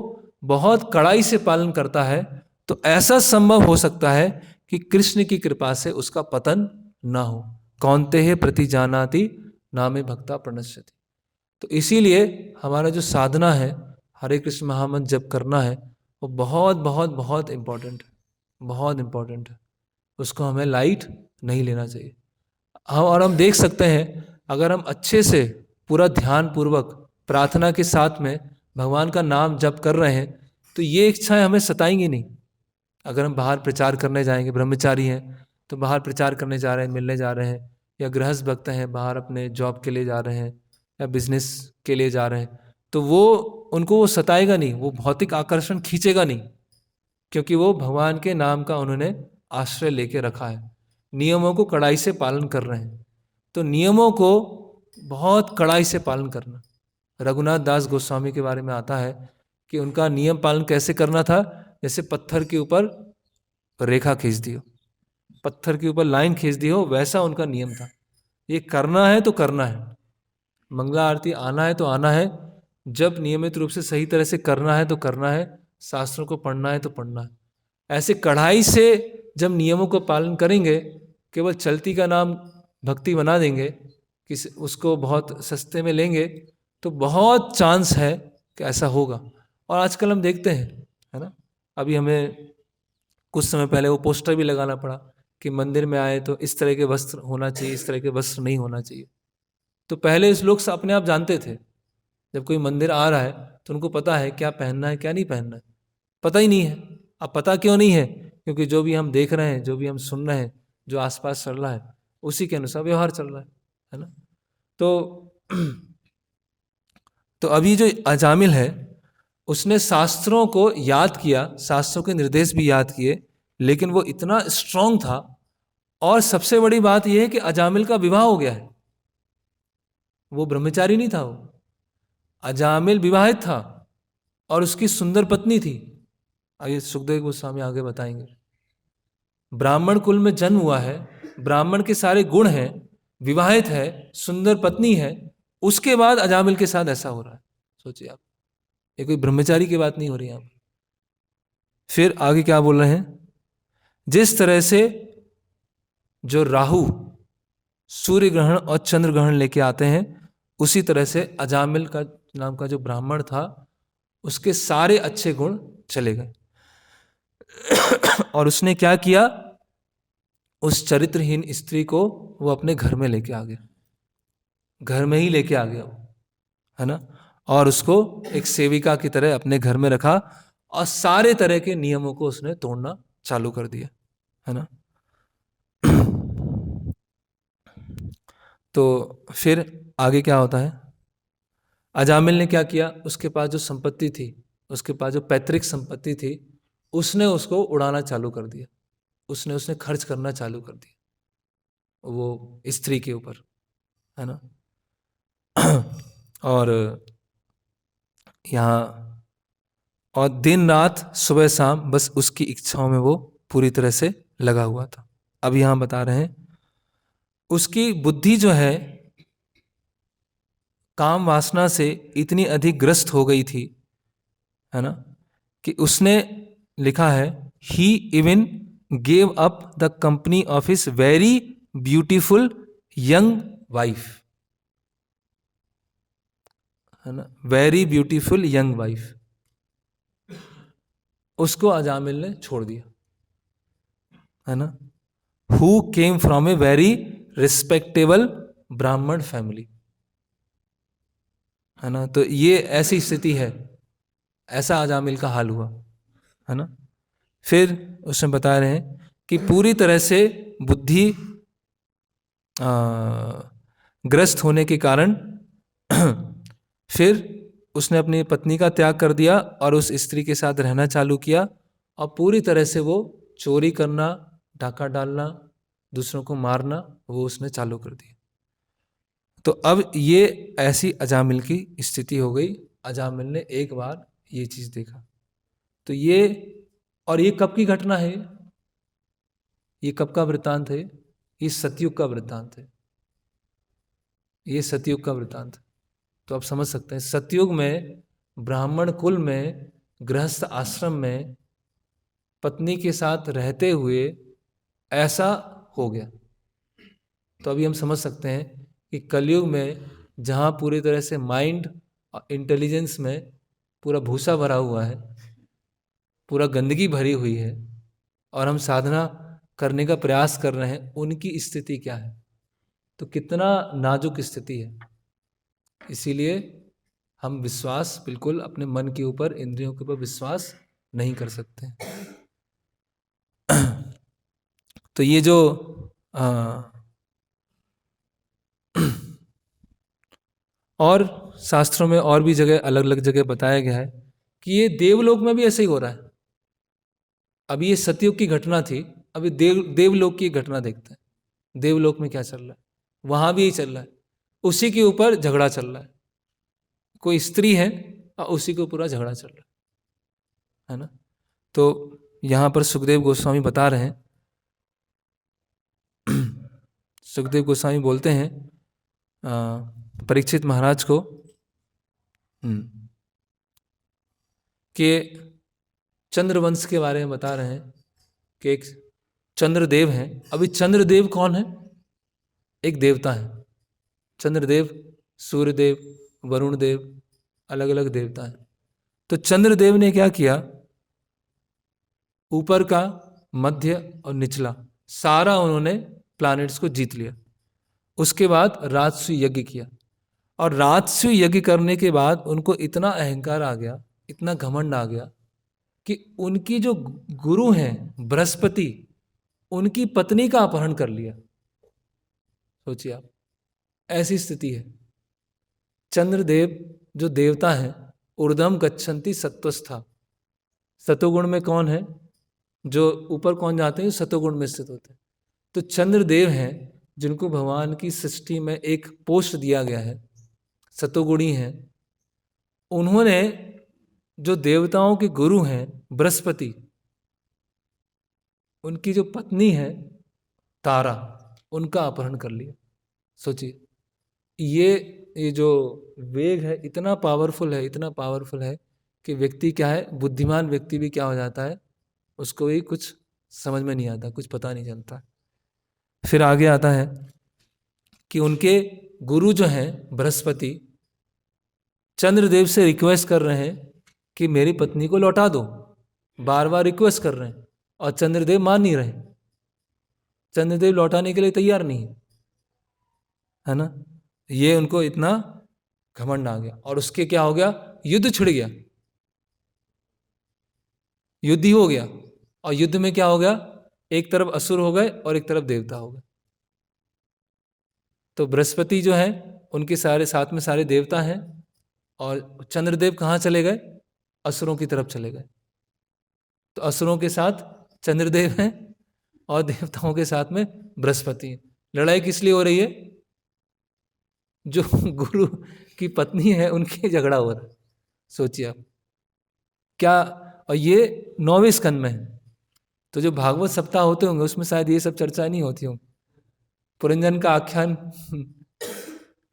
बहुत कड़ाई से पालन करता है, तो ऐसा संभव हो सकता है कि कृष्ण की कृपा से उसका पतन ना हो। कौनते है प्रति जानाति नामे भक्ता प्रणश्यति। तो इसीलिए हमारा जो साधना है, हरे कृष्ण महामंत्र जप करना है, वो बहुत बहुत बहुत इम्पोर्टेंट है, बहुत इम्पोर्टेंट है। उसको हमें लाइट नहीं लेना चाहिए। हम देख सकते हैं, अगर हम अच्छे से पूरा ध्यान पूर्वक प्रार्थना के साथ में भगवान का नाम जप कर रहे हैं, तो ये इच्छाएं हमें सताएंगी नहीं। अगर हम बाहर प्रचार करने जाएंगे, ब्रह्मचारी हैं तो बाहर प्रचार करने जा रहे हैं, मिलने जा रहे हैं, या गृहस्थ भक्त हैं बाहर अपने जॉब के लिए जा रहे हैं या बिजनेस के लिए जा रहे हैं, तो वो उनको वो सताएगा नहीं, वो भौतिक आकर्षण खींचेगा नहीं, क्योंकि वो भगवान के नाम का उन्होंने आश्रय लेके रखा है, नियमों को कड़ाई से पालन कर रहे हैं। तो नियमों को बहुत कड़ाई से पालन करना, रघुनाथ दास गोस्वामी के बारे में आता है कि उनका नियम पालन कैसे करना था, जैसे पत्थर के ऊपर रेखा खींच दी हो, पत्थर के ऊपर लाइन खींच दी हो, वैसा उनका नियम था। ये करना है तो करना है, मंगला आरती आना है तो आना है, जब नियमित रूप से सही तरह से करना है तो करना है, शास्त्रों को पढ़ना है तो पढ़ना है। ऐसे कढ़ाई से जब नियमों को पालन करेंगे, केवल चलती का नाम भक्ति बना देंगे, किस उसको बहुत सस्ते में लेंगे, तो बहुत चांस है कि ऐसा होगा। और आजकल हम देखते हैं, है ना, अभी हमें कुछ समय पहले वो पोस्टर भी लगाना पड़ा कि मंदिर में आए तो इस तरह के वस्त्र होना चाहिए, इस तरह के वस्त्र नहीं होना चाहिए। तो पहले इस लोग अपने आप जानते थे, जब कोई मंदिर आ रहा है तो उनको पता है क्या पहनना है क्या नहीं पहनना है। पता ही नहीं है। अब पता क्यों नहीं है? क्योंकि जो भी हम देख रहे हैं, जो भी हम सुन रहे हैं, जो आसपास चल रहा है, उसी के अनुसार व्यवहार चल रहा है ना। तो अभी जो अजामिल है, उसने शास्त्रों को याद किया, शास्त्रों के निर्देश भी याद किए, लेकिन वो इतना स्ट्रांग था। और सबसे बड़ी बात यह है कि अजामिल का विवाह हो गया है, वो ब्रह्मचारी नहीं था, वो अजामिल विवाहित था और उसकी सुंदर पत्नी थी। आइए सुखदेव गोस्वामी आगे बताएंगे। ब्राह्मण कुल में जन्म हुआ है, ब्राह्मण के सारे गुण हैं, विवाहित है, सुंदर पत्नी है, उसके बाद अजामिल के साथ ऐसा हो रहा है। सोचिए आप, ये कोई ब्रह्मचारी की बात नहीं हो रही यहां। फिर आगे क्या बोल रहे हैं, जिस तरह से जो राहु सूर्य ग्रहण और चंद्र ग्रहण लेके आते हैं, उसी तरह से अजामिल का नाम का जो ब्राह्मण था, उसके सारे अच्छे गुण चले गए। और उसने क्या किया, उस चरित्रहीन स्त्री को वो अपने घर में लेके आ गया, घर में ही लेके आ गया वो, है ना। और उसको एक सेविका की तरह अपने घर में रखा और सारे तरह के नियमों को उसने तोड़ना चालू कर दिया, है ना। तो फिर आगे क्या होता है, अजामिल ने क्या किया, उसके पास जो संपत्ति थी, उसके पास जो पैतृक संपत्ति थी, उसने उसको उड़ाना चालू कर दिया, उसने खर्च करना चालू कर दिया वो स्त्री के ऊपर, है ना। और यहाँ और दिन रात सुबह शाम बस उसकी इच्छाओं में वो पूरी तरह से लगा हुआ था। अब यहाँ बता रहे हैं, उसकी बुद्धि जो है काम वासना से इतनी अधिक ग्रस्त हो गई थी, है ना, कि उसने लिखा है, he even gave up the company of his very beautiful young wife, है ना, वेरी ब्यूटीफुल यंग वाइफ, उसको अजामिल ने छोड़ दिया, है ना, who came from a very respectable ब्राह्मण फैमिली, है ना। तो ये ऐसी स्थिति है, ऐसा अजामिल का हाल हुआ, है ना। फिर उसमें बता रहे हैं कि पूरी तरह से बुद्धि ग्रस्त होने के कारण फिर उसने अपनी पत्नी का त्याग कर दिया और उस स्त्री के साथ रहना चालू किया, और पूरी तरह से वो चोरी करना, डाका डालना, दूसरों को मारना, वो उसने चालू कर दिया। तो अब ये ऐसी अजामिल की स्थिति हो गई। अजामिल ने एक बार ये चीज देखा। तो ये, और ये कब की घटना है? ये कब का वृत्तांत है? ये सतयुग का वृत्तांत है। ये सतयुग का वृत्तांत है। तो आप समझ सकते हैं, सतयुग में ब्राह्मण कुल में गृहस्थ आश्रम में पत्नी के साथ रहते हुए ऐसा हो गया। तो अभी हम समझ सकते हैं कि कलयुग में जहाँ पूरी तरह से माइंड और इंटेलिजेंस में पूरा भूसा भरा हुआ है, पूरा गंदगी भरी हुई है, और हम साधना करने का प्रयास कर रहे हैं, उनकी स्थिति क्या है। तो कितना नाजुक स्थिति है। इसीलिए हम विश्वास बिल्कुल अपने मन के ऊपर, इंद्रियों के ऊपर विश्वास नहीं कर सकते। तो ये जो और शास्त्रों में और भी जगह, अलग अलग जगह बताया गया है कि ये देवलोक में भी ऐसे ही हो रहा है। अभी ये सतयुग की घटना थी, अभी देवलोक की घटना देखते हैं। देवलोक में क्या चल रहा है? वहां भी यही चल रहा है, उसी के ऊपर झगड़ा चल रहा है। कोई स्त्री है और उसी को पूरा झगड़ा चल रहा है ना। तो यहां पर सुखदेव गोस्वामी बता रहे हैं, सुखदेव गोस्वामी बोलते हैं परीक्षित महाराज को कि चंद्रवंश के बारे में बता रहे हैं कि एक चंद्रदेव हैं। अभी चंद्रदेव कौन है? एक देवता है। चंद्रदेव, सूर्यदेव, वरुण देव, अलग अलग देवता हैं। तो चंद्रदेव ने क्या किया? ऊपर का, मध्य और निचला सारा उन्होंने प्लैनेट्स को जीत लिया। उसके बाद राजसु यज्ञ किया, और राजसु यज्ञ करने के बाद उनको इतना अहंकार आ गया, इतना घमंड आ गया कि उनकी जो गुरु हैं बृहस्पति, उनकी पत्नी का अपहरण कर लिया। सोचिए आप, ऐसी स्थिति है। चंद्रदेव जो देवता हैं, ऊर्ध्वम गच्छन्ति सत्वस्था, सतोगुण में कौन है? जो ऊपर कौन जाते हैं? सतोगुण में स्थित होते हैं। तो चंद्रदेव हैं जिनको भगवान की सृष्टि में एक पोस्ट दिया गया है, सतोगुणी हैं। उन्होंने जो देवताओं के गुरु हैं बृहस्पति, उनकी जो पत्नी है तारा, उनका अपहरण कर लिया। सोचिए, ये जो वेग है इतना पावरफुल है, इतना पावरफुल है कि व्यक्ति क्या है, बुद्धिमान व्यक्ति भी क्या हो जाता है, उसको भी कुछ समझ में नहीं आता, कुछ पता नहीं चलता। फिर आगे आता है कि उनके गुरु जो हैं बृहस्पति, चंद्रदेव से रिक्वेस्ट कर रहे हैं कि मेरी पत्नी को लौटा दो, बार बार रिक्वेस्ट कर रहे हैं, और चंद्रदेव मान नहीं रहे। चंद्रदेव लौटाने के लिए तैयार नहीं है ना। ये उनको इतना घमंड आ गया, और उसके क्या हो गया? युद्ध छिड़ गया, युद्ध ही हो गया। और युद्ध में क्या हो गया? एक तरफ असुर हो गए और एक तरफ देवता हो गए। तो बृहस्पति जो है, उनके सारे साथ में सारे देवता हैं, और चंद्रदेव कहाँ चले गए? असुरों की तरफ चले गए। तो असुरों के साथ चंद्रदेव हैं और देवताओं के साथ में बृहस्पति हैं। लड़ाई किस लिए हो रही है? जो गुरु की पत्नी है उनके झगड़ा हो रहा है। सोचिए आप क्या। और ये 9वें स्कंद में है। तो जो भागवत सप्ताह होते होंगे उसमें शायद ये सब चर्चा नहीं होती होंगी। पुरंजन का आख्यान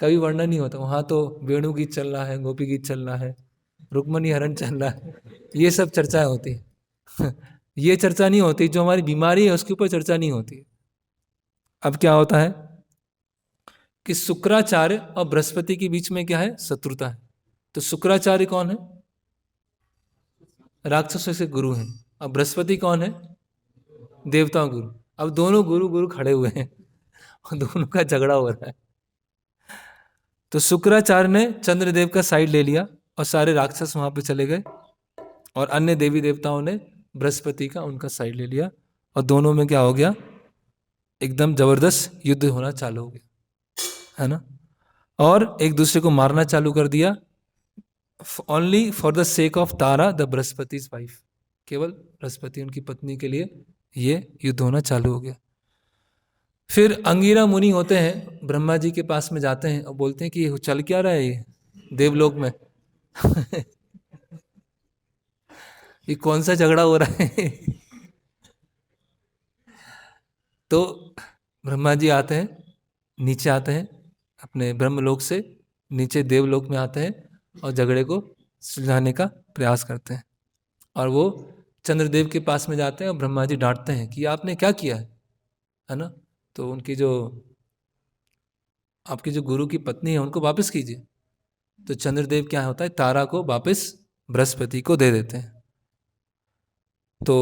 कभी वर्णन नहीं होता। वहां तो वेणु गीत चल रहा है, गोपी गीत चल रहा है, रुक्मणी हरण चल रहा है, ये सब चर्चाएं होती है। ये चर्चा नहीं होती, जो हमारी बीमारी है उसके ऊपर चर्चा नहीं होती। अब क्या होता है कि शुक्राचार्य और बृहस्पति के बीच में क्या है, शत्रुता है। तो शुक्राचार्य कौन है, राक्षसों से गुरु हैं, और बृहस्पति कौन है, देवताओं गुरु। अब दोनों गुरु गुरु खड़े हुए हैं और दोनों का झगड़ा हो रहा है। तो शुक्राचार्य ने चंद्रदेव का साइड ले लिया और सारे राक्षस वहां पे चले गए, और अन्य देवी देवताओं ने बृहस्पति का उनका साइड ले लिया, और दोनों में क्या हो गया, एकदम जबरदस्त युद्ध होना चालू हो गया, है ना। और एक दूसरे को मारना चालू कर दिया, only for the sake of Tara the Brihaspati wife, केवल बृहस्पति उनकी पत्नी के लिए ये युद्ध होना चालू हो गया। फिर अंगिरा मुनि होते हैं, ब्रह्मा जी के पास में जाते हैं और बोलते हैं कि ये चल क्या रहा है ये देवलोक में ये कौन सा झगड़ा हो रहा है तो ब्रह्मा जी आते हैं, नीचे आते हैं अपने ब्रह्मलोक से, नीचे देवलोक में आते हैं और झगड़े को सुलझाने का प्रयास करते हैं। और वो चंद्रदेव के पास में जाते हैं और ब्रह्मा जी डांटते हैं कि आपने क्या किया है ना। तो उनकी जो आपकी जो गुरु की पत्नी है उनको वापस कीजिए। तो चंद्रदेव क्या होता है, तारा को वापस बृहस्पति को दे देते हैं। तो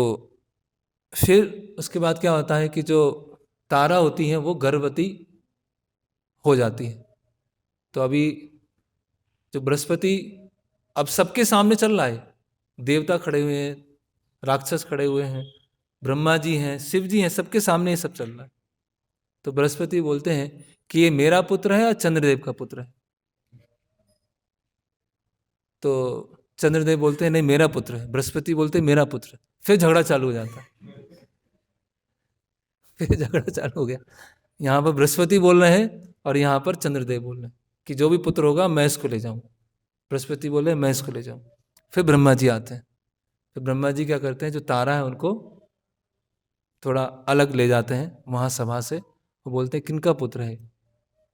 फिर उसके बाद क्या होता है कि जो तारा होती है वो गर्भवती हो जाती है। तो अभी जो बृहस्पति अब सबके सामने चल रहा है, देवता खड़े हुए हैं, राक्षस खड़े हुए हैं, ब्रह्मा जी हैं, शिव जी हैं, सबके सामने ये सब चल रहा है। तो बृहस्पति बोलते हैं कि ये मेरा पुत्र है या चंद्रदेव का पुत्र है। तो चंद्रदेव बोलते हैं नहीं मेरा पुत्र है, बृहस्पति बोलते हैं मेरा पुत्र है। फिर झगड़ा चालू हो जाता है फिर झगड़ा चालू हो गया। यहाँ पर बृहस्पति बोल रहे हैं और यहाँ पर चंद्रदेव बोल रहे हैं कि जो भी पुत्र होगा मैं इसको ले जाऊँ। बृहस्पति बोल रहे हैं मैं इसको ले जाऊँ। फिर ब्रह्मा जी आते हैं। तो ब्रह्मा जी क्या करते हैं, जो तारा है उनको थोड़ा अलग ले जाते हैं वहाँ सभा से। वो बोलते हैं किनका पुत्र है।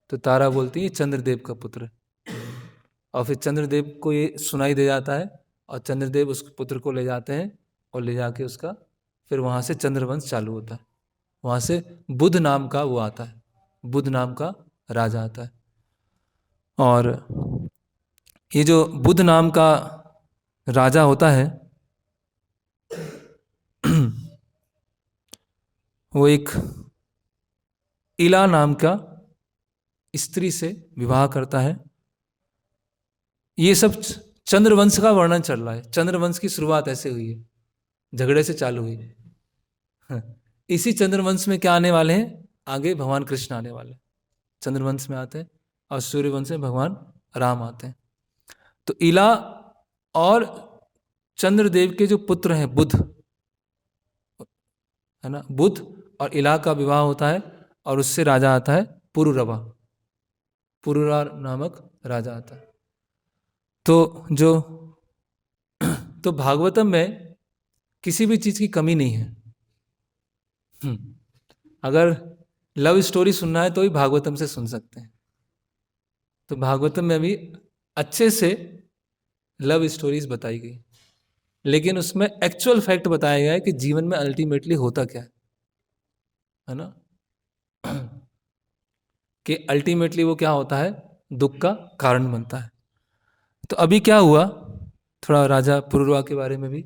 तो तारा बोलती है चंद्रदेव का पुत्र है। और फिर चंद्रदेव को ये सुनाई दे जाता है और चंद्रदेव उस पुत्र को ले जाते हैं और ले जाके उसका फिर वहाँ से चंद्रवंश चालू होता है। वहाँ से बुध नाम का वो आता है, बुध नाम का राजा आता है। और ये जो बुध नाम का राजा होता है वो एक इला नाम का स्त्री से विवाह करता है। ये सब चंद्रवंश का वर्णन चल रहा है। चंद्रवंश की शुरुआत ऐसे हुई है, झगड़े से चालू हुई है। इसी चंद्रवंश में क्या आने वाले हैं, आगे भगवान कृष्ण आने वाले हैं, चंद्रवंश में आते हैं। और सूर्यवंश में भगवान राम आते हैं। तो इला और चंद्रदेव के जो पुत्र हैं बुध, है ना, बुध और इला का विवाह होता है और उससे राजा आता है पुरुरवा, पुरुरा नामक राजा आता है। तो भागवतम में किसी भी चीज की कमी नहीं है। अगर लव स्टोरी सुनना है तो ही भागवतम से सुन सकते हैं। तो भागवतम में भी अच्छे से लव स्टोरीज बताई गई, लेकिन उसमें एक्चुअल फैक्ट बताया गया है कि जीवन में अल्टीमेटली होता क्या है ना, कि अल्टीमेटली वो क्या होता है, दुख का कारण बनता है। तो अभी क्या हुआ, थोड़ा राजा पुरुरवा के बारे में भी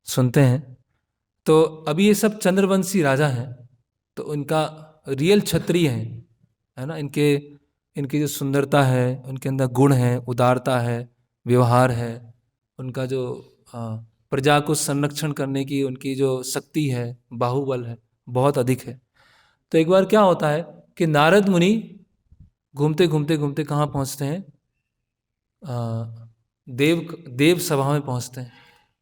सुनते हैं। तो अभी ये सब चंद्रवंशी राजा हैं, तो इनका रियल क्षत्रिय है ना, इनकी जो सुंदरता है, उनके अंदर गुण है, उदारता है, व्यवहार है, उनका जो प्रजा को संरक्षण करने की उनकी जो शक्ति है, बाहुबल है, बहुत अधिक है। तो एक बार क्या होता है कि नारद मुनि घूमते घूमते घूमते कहाँ पहुँचते हैं, देव सभा में पहुँचते हैं।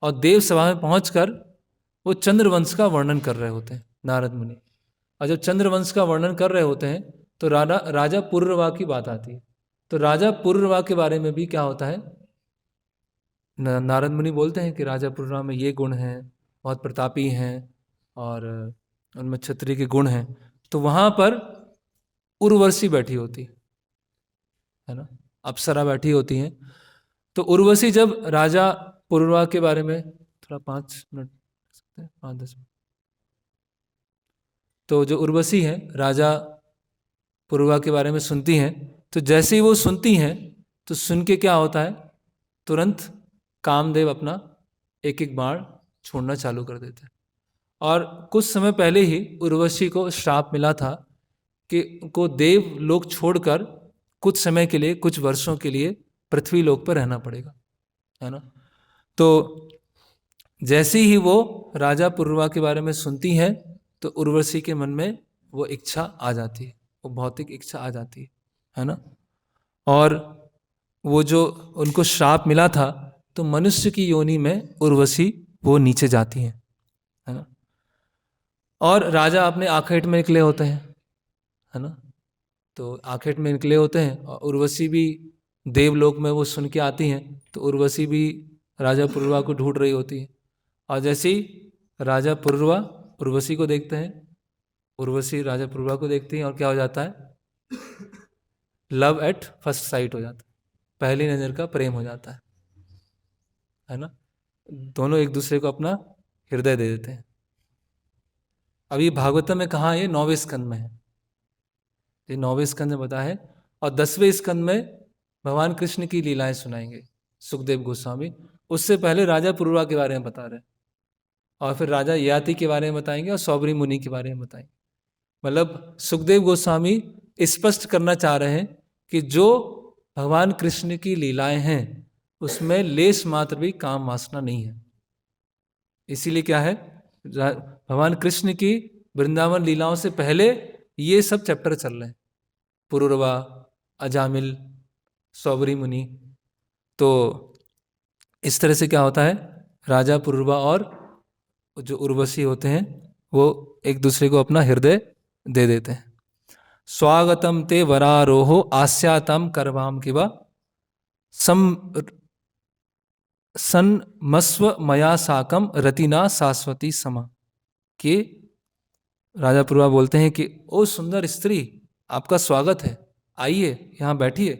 और देव सभा में पहुँचकर वो चंद्रवंश का वर्णन कर रहे होते हैं नारद मुनि। और जब चंद्रवंश का वर्णन कर रहे होते हैं तो राजा पुरुरवा की बात आती है। तो राजा पुरुरवा के बारे में भी क्या होता है, नारद मुनि बोलते हैं कि राजा पुरुरवा में ये गुण हैं, बहुत प्रतापी हैं और उनमें क्षत्रिय के गुण हैं। तो वहाँ पर उर्वशी बैठी होती है ना, अप्सरा बैठी होती हैं। तो उर्वशी जब राजा पुरुरवा के बारे में थोड़ा 5 मिनट, 5-10 मिनट। तो जो उर्वशी है राजा पुरुरवा के बारे में सुनती हैं, तो जैसे ही वो सुनती हैं तो सुन के क्या होता है, तुरंत कामदेव अपना एक एक बाण छोड़ना चालू कर देते हैं। और कुछ समय पहले ही उर्वशी को श्राप मिला था कि को देव लोक छोड़कर कुछ समय के लिए, कुछ वर्षों के लिए पृथ्वी लोक पर रहना पड़ेगा, है ना। तो जैसे ही वो राजा पुरुरवा के बारे में सुनती हैं तो उर्वशी के मन में वो इच्छा आ जाती है, वो भौतिक इच्छा आ जाती है ना। और वो जो उनको श्राप मिला था, तो मनुष्य की योनि में उर्वशी वो नीचे जाती हैं, है ना। और राजा अपने आखेट में निकले होते हैं, है ना। तो आखेट में निकले होते हैं और उर्वशी भी देवलोक में वो सुन के आती हैं, तो उर्वशी भी राजा पुरुरवा को ढूंढ रही होती है। और जैसे ही राजा पुरुरवा उर्वशी को देखते हैं, उर्वशी राजा पुरुरवा को देखती हैं, और क्या हो जाता है, लव एट फर्स्ट साइट हो जाता है, पहली नज़र का प्रेम हो जाता है ना। दोनों एक दूसरे को अपना हृदय दे देते हैं। अभी भागवतम में कहाँ, ये 9वें स्कंद में है, ये 9वें स्कंद में बताया है। और 10वें स्कंद में भगवान कृष्ण की लीलाएं सुनाएंगे सुखदेव गोस्वामी। उससे पहले राजा पुरुरवा के बारे में बता रहे हैं, और फिर राजा ययाति के बारे में बताएंगे, और सौबरी मुनि के बारे में बताएंगे। मतलब सुखदेव गोस्वामी स्पष्ट करना चाह रहे हैं कि जो भगवान कृष्ण की लीलाएं हैं उसमें लेश मात्र भी काम वासना नहीं है। इसीलिए क्या है, भगवान कृष्ण की वृंदावन लीलाओं से पहले ये सब चैप्टर चल रहे हैं, पुरुरवा, अजामिल, सौबरी मुनि। तो इस तरह से क्या होता है, राजा पुरुरवा और जो उर्वशी होते हैं वो एक दूसरे को अपना हृदय दे देते हैं। स्वागतम ते वरारोहो आस्यातम करवाम किवा सन्मस्व मया साकम रतिना शाश्वती समा। कि राजा पुरुरवा बोलते हैं कि ओ सुंदर स्त्री, आपका स्वागत है, आइए यहाँ बैठिए,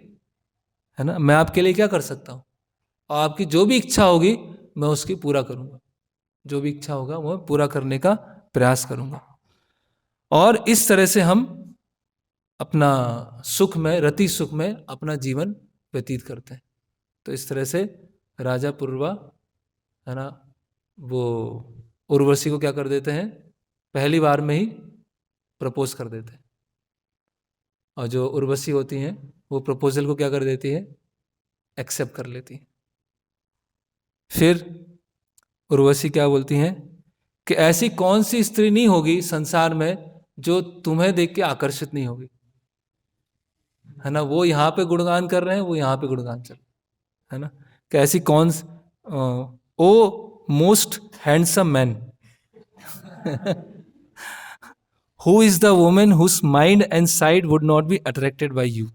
है ना। मैं आपके लिए क्या कर सकता हूँ, और आपकी जो भी इच्छा होगी मैं उसकी पूरा करूँगा, जो भी इच्छा होगा वो पूरा करने का प्रयास करूँगा। और इस तरह से हम अपना सुख में, रति सुख में अपना जीवन व्यतीत करते हैं। तो इस तरह से राजा पुरुरवा, है ना, वो उर्वशी को क्या कर देते हैं, पहली बार में ही प्रपोज कर देते हैं। और जो उर्वशी होती हैं वो प्रपोजल को क्या कर देती है, एक्सेप्ट कर लेती है। फिर उर्वशी क्या बोलती हैं कि ऐसी कौन सी स्त्री नहीं होगी संसार में जो तुम्हें देख के आकर्षित नहीं होगी, है ना। वो यहाँ पे गुणगान कर रहे हैं, वो यहाँ पे गुणगान चल, है ना। कि ऐसी कौन, O most handsome man who is the women whose mind and side would not be attracted by you,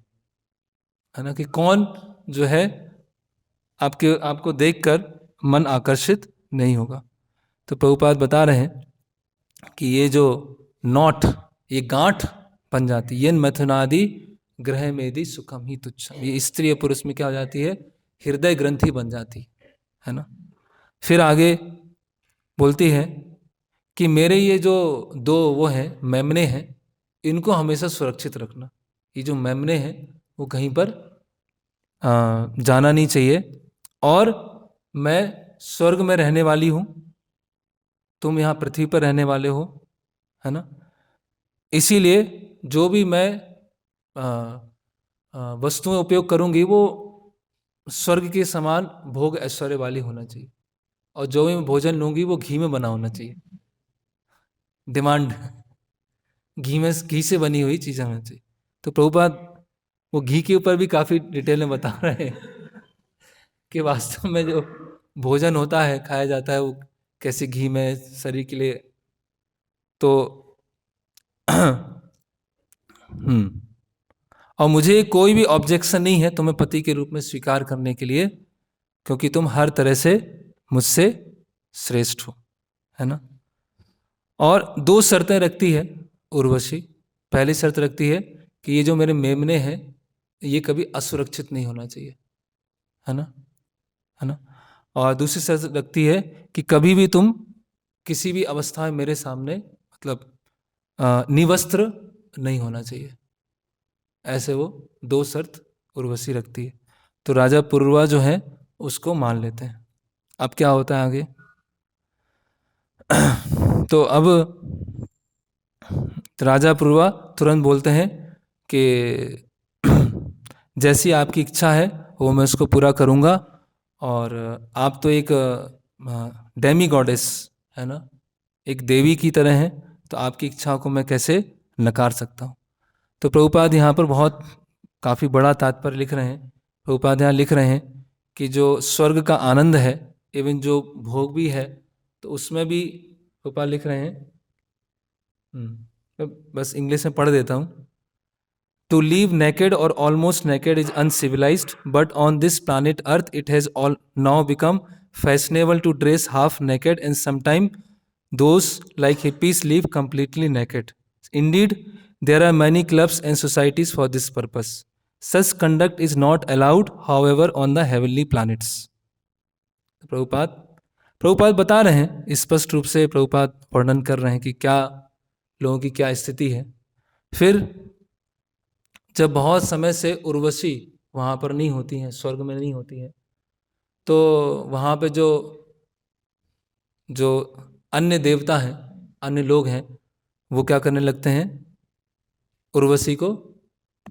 है ना। कि कौन जो है आपको देखकर मन आकर्षित नहीं होगा। तो प्रभुपाद बता रहे हैं कि ये जो नॉट, ये गांठ बन जाती, ये मथुनादि ग्रह मेदि सुखम ही तुच्छम, ये स्त्री और पुरुष में क्या हो जाती है, हृदय ग्रंथि बन जाती है ना। फिर आगे बोलती है कि मेरे ये जो दो वो हैं मेमने हैं, इनको हमेशा सुरक्षित रखना। ये जो मेमने हैं वो कहीं पर जाना नहीं चाहिए, और मैं स्वर्ग में रहने वाली हूँ, तुम यहाँ पृथ्वी पर रहने वाले हो, है ना। इसीलिए जो भी मैं वस्तुएं उपयोग करूँगी वो स्वर्ग के समान भोग ऐश्वर्य वाली होना चाहिए, और जो भी मैं भोजन लूँगी वो घी में बना होना चाहिए। डिमांड घी से बनी हुई चीज़ें होनी चाहिए। तो प्रभुपाद वो घी के ऊपर भी काफ़ी डिटेल में बता रहे हैं कि वास्तव में जो भोजन होता है, खाया जाता है, वो कैसे घी में शरीर के लिए। तो और मुझे कोई भी ऑब्जेक्शन नहीं है तुम्हें पति के रूप में स्वीकार करने के लिए, क्योंकि तुम हर तरह से मुझसे श्रेष्ठ हो, है ना। और 2 शर्तें रखती है उर्वशी। पहली शर्त रखती है कि ये जो मेरे मेमने हैं ये कभी असुरक्षित नहीं होना चाहिए, है ना, है ना। और दूसरी शर्त रखती है कि कभी भी तुम किसी भी अवस्था में मेरे सामने मतलब निवस्त्र नहीं होना चाहिए। ऐसे वो दो शर्त उर्वशी रखती है। तो राजा पुरुरवा जो है उसको मान लेते हैं। अब क्या होता है आगे? तो अब राजा पुरुरवा तुरंत बोलते हैं कि जैसी आपकी इच्छा है वो मैं उसको पूरा करूँगा। और आप तो एक डेमी गॉडेस है ना, एक देवी की तरह हैं, तो आपकी इच्छाओं को मैं कैसे नकार सकता हूँ। तो प्रभुपाद यहाँ पर बहुत काफ़ी बड़ा तात्पर्य लिख रहे हैं। प्रभुपाद यहाँ लिख रहे हैं कि जो स्वर्ग का आनंद है, इवन जो भोग भी है, तो उसमें भी प्रभुपाद लिख रहे हैं, मैं बस इंग्लिश में पढ़ देता हूँ। To live naked or almost naked is uncivilized, but on this planet Earth it has all now become fashionable to dress half naked, and sometimes those like hippies live completely naked. Indeed, there are many clubs and societies for this purpose. Such conduct is not allowed, however, on the heavenly planets. Prabhupada Prabhupada बता रहे हैं, स्पष्ट रूप से प्रभुपाद वर्णन कर रहे हैं कि क्या लोगों की क्या स्थिति है। फिर जब बहुत समय से उर्वशी वहाँ पर नहीं होती हैं, स्वर्ग में नहीं होती हैं, तो वहाँ पे जो जो अन्य देवता हैं, अन्य लोग हैं, वो क्या करने लगते हैं? उर्वशी को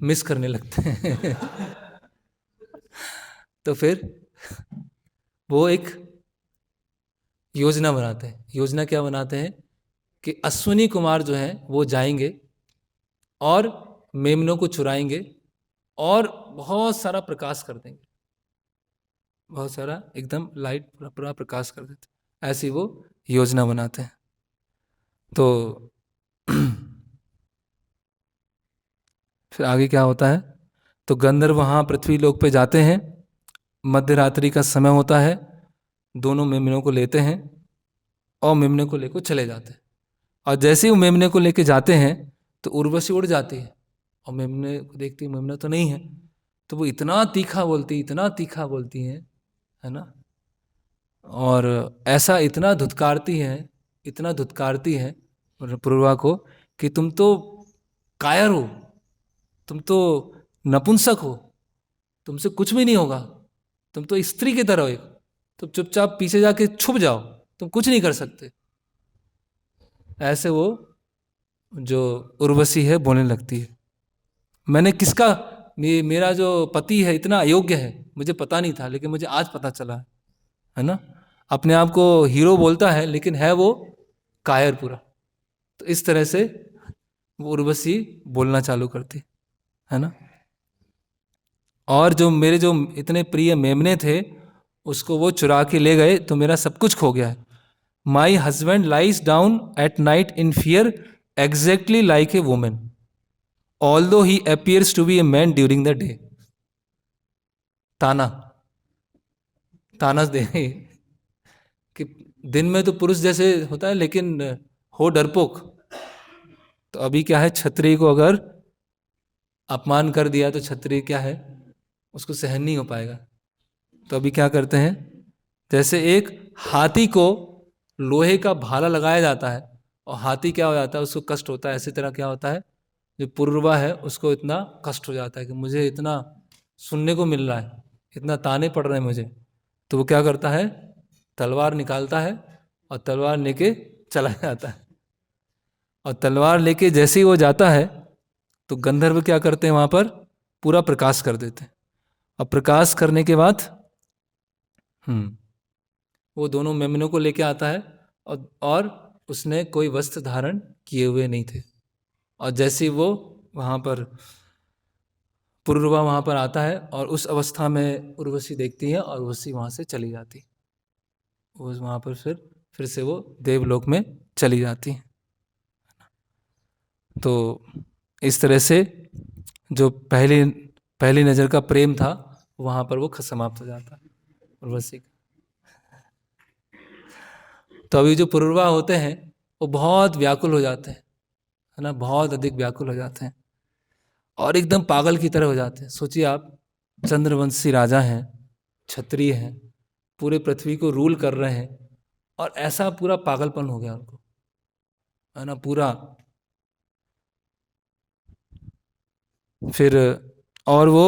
मिस करने लगते हैं। तो फिर वो एक योजना बनाते हैं। योजना क्या बनाते हैं कि अश्विनी कुमार जो हैं वो जाएंगे और मेमनों को चुराएंगे और बहुत सारा प्रकाश कर देंगे, बहुत सारा एकदम लाइट पूरा प्रकाश कर देते। ऐसी वो योजना बनाते हैं। तो फिर आगे क्या होता है? तो गंधर्व वहाँ पृथ्वी लोक पे जाते हैं, मध्य रात्रि का समय होता है, दोनों मेमनों को लेते हैं और मेमने को लेकर चले जाते हैं। और जैसे ही वो मेमने को लेके जाते हैं तो उर्वशी उड़ जाती है और मेमने को देखती है, मेमना तो नहीं है, तो वो इतना तीखा बोलती, इतना तीखा बोलती हैं, है ना, और ऐसा इतना धुतकारती है, इतना धुतकारती है पुरुरवा को कि तुम तो कायर हो, तुम तो नपुंसक हो, तुमसे कुछ भी नहीं होगा, तुम तो स्त्री की तरह हो, एक तुम चुपचाप पीछे जाके छुप जाओ, तुम कुछ नहीं कर सकते। ऐसे वो जो उर्वशी है बोलने लगती है। मैंने किसका, मेरा जो पति है इतना अयोग्य है, मुझे पता नहीं था, लेकिन मुझे आज पता चला है ना। अपने आप को हीरो बोलता है लेकिन है वो कायर पूरा। तो इस तरह से वो उर्वशी बोलना चालू करती है ना। और जो मेरे जो इतने प्रिय मेमने थे उसको वो चुरा के ले गए, तो मेरा सब कुछ खो गया है। My husband lies down at night in fear exactly like a women, although he appears to be a man during the day. ताना ताना दे कि दिन में तो पुरुष जैसे होता है लेकिन हो डरपोक। तो अभी क्या है, क्षत्रिय को अगर अपमान कर दिया तो क्षत्रिय क्या है, उसको सहन नहीं हो पाएगा। तो अभी क्या करते हैं, जैसे एक हाथी को लोहे का भाला लगाया जाता है और हाथी क्या हो जाता है, उसको कष्ट होता है, इसी तरह क्या होता है, जो पुरुरवा है उसको इतना कष्ट हो जाता है कि मुझे इतना सुनने को मिल रहा है, इतना ताने पड़ रहे हैं मुझे। तो वो क्या करता है, तलवार निकालता है और तलवार लेके चला जाता है। और तलवार लेके जैसे ही वो जाता है तो गंधर्व क्या करते हैं, वहां पर पूरा प्रकाश कर देते हैं। और प्रकाश करने के बाद वो दोनों मेमनों को लेके आता है और उसने कोई वस्त्र धारण किए हुए नहीं थे। और जैसे ही वो वहाँ पर पुरुरवा वहाँ पर आता है और उस अवस्था में उर्वशी देखती है और उर्वशी वहाँ से चली जाती, वो वहाँ पर फिर से वो देवलोक में चली जाती है। तो इस तरह से जो पहली नज़र का प्रेम था वहाँ पर वो समाप्त हो जाता है उर्वशी का। तो अभी जो पुरुरवा होते हैं वो बहुत व्याकुल हो जाते हैं, है ना, बहुत अधिक व्याकुल हो जाते हैं और एकदम पागल की तरह हो जाते हैं। सोचिए आप, चंद्रवंशी राजा हैं, क्षत्रिय हैं, पूरे पृथ्वी को रूल कर रहे हैं, और ऐसा पूरा पागलपन हो गया उनको, है ना, पूरा। फिर और वो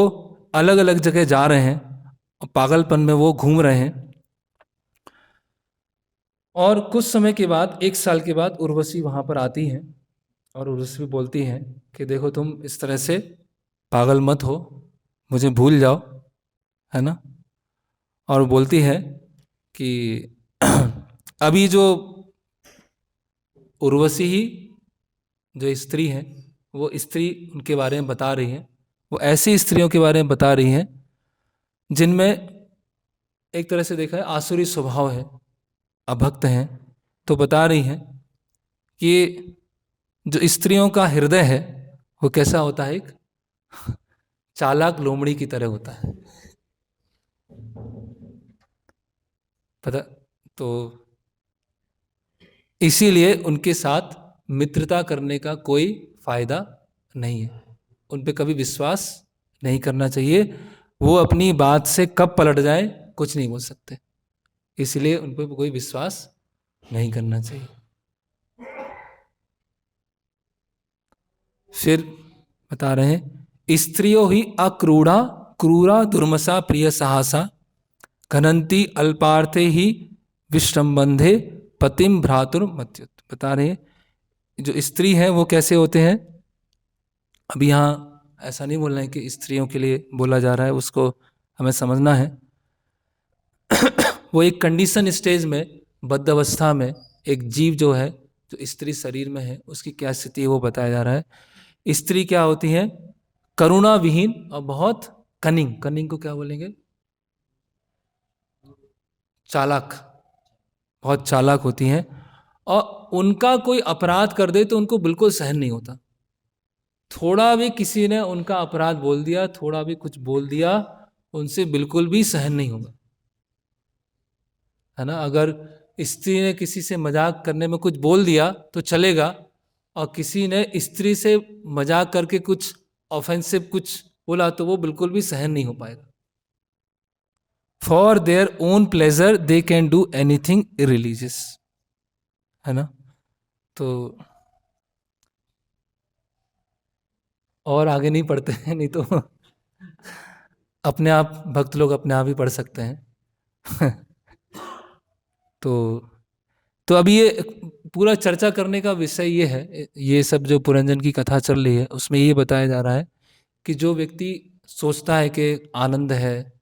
अलग अलग जगह जा रहे हैं, और पागलपन में वो घूम रहे हैं। और कुछ समय के बाद, 1 साल के बाद, उर्वशी वहां पर आती हैं, और उर्वशी बोलती हैं कि देखो तुम इस तरह से पागल मत हो, मुझे भूल जाओ, है ना। और बोलती है कि अभी जो उर्वशी ही जो स्त्री है, वो स्त्री उनके बारे में बता रही है, वो ऐसी स्त्रियों के बारे में बता रही हैं जिनमें एक तरह से देखा है आसुरी स्वभाव है, अभक्त हैं। तो बता रही हैं कि जो स्त्रियों का हृदय है वो कैसा होता है, एक चालाक लोमड़ी की तरह होता है, पता। तो इसीलिए उनके साथ मित्रता करने का कोई फायदा नहीं है, उन पे कभी विश्वास नहीं करना चाहिए। वो अपनी बात से कब पलट जाए कुछ नहीं बोल सकते, इसलिए उन पे कोई विश्वास नहीं करना चाहिए। फिर बता रहे हैं, स्त्रियो ही अक्रूरा क्रूरा दुर्मसा प्रिय साहसा घनंती अल्पार्थे ही विश्रम्बंधे पतिम भ्रातुर मत्युत। बता रहे हैं जो स्त्री है वो कैसे होते हैं। अभी यहाँ ऐसा नहीं बोलना है कि स्त्रियों के लिए बोला जा रहा है, उसको हमें समझना है। वो एक कंडीशन स्टेज में, बद्ध अवस्था में एक जीव जो है, जो स्त्री शरीर में है, उसकी क्या स्थिति है वो बताया जा रहा है। स्त्री क्या होती है, करुणा विहीन और बहुत कनिंग, कनिंग को क्या बोलेंगे, चालाक, बहुत चालाक होती हैं। और उनका कोई अपराध कर दे तो उनको बिल्कुल सहन नहीं होता। थोड़ा भी किसी ने उनका अपराध बोल दिया, थोड़ा भी कुछ बोल दिया, उनसे बिल्कुल भी सहन नहीं होगा, है ना। अगर स्त्री ने किसी से मजाक करने में कुछ बोल दिया तो चलेगा, और किसी ने स्त्री से मजाक करके कुछ ऑफेंसिव कुछ बोला तो वो बिल्कुल भी सहन नहीं हो पाएगा। For their own pleasure they can do anything irreligious, है ना। तो और आगे नहीं पढ़ते हैं, नहीं तो अपने आप भक्त लोग अपने आप ही पढ़ सकते हैं। तो तो अभी ये पूरा चर्चा करने का विषय ये है, ये सब जो पुरंजन की कथा चल रही है उसमें ये बताया जा रहा है कि जो व्यक्ति सोचता है कि आनंद है,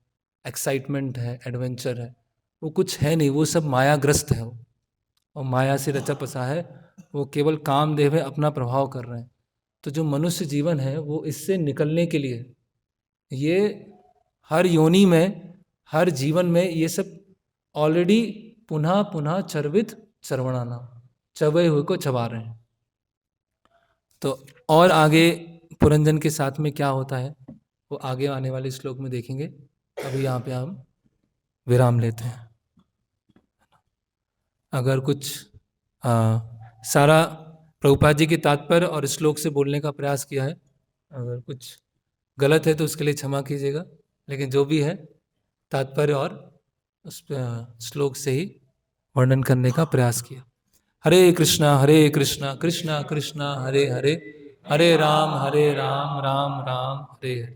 एक्साइटमेंट है, एडवेंचर है, वो कुछ है नहीं, वो सब मायाग्रस्त है वो, और माया से रचा पसा है, वो केवल कामदेव है, अपना प्रभाव कर रहे हैं। तो जो मनुष्य जीवन है वो इससे निकलने के लिए, ये हर योनि में, हर जीवन में ये सब ऑलरेडी पुनः पुनः चर्वित चरवणाना, चबे हुए को चबा रहे हैं। तो और आगे पुरंजन के साथ में क्या होता है वो आगे आने वाले श्लोक में देखेंगे। अभी यहाँ पे हम विराम लेते हैं। अगर कुछ सारा प्रभुपाद जी के तात्पर्य और श्लोक से बोलने का प्रयास किया है, अगर कुछ गलत है तो उसके लिए क्षमा कीजिएगा, लेकिन जो भी है तात्पर्य और उस श्लोक से ही वर्णन करने का प्रयास किया। हरे कृष्णा कृष्णा कृष्णा हरे हरे, हरे राम राम राम हरे हरे।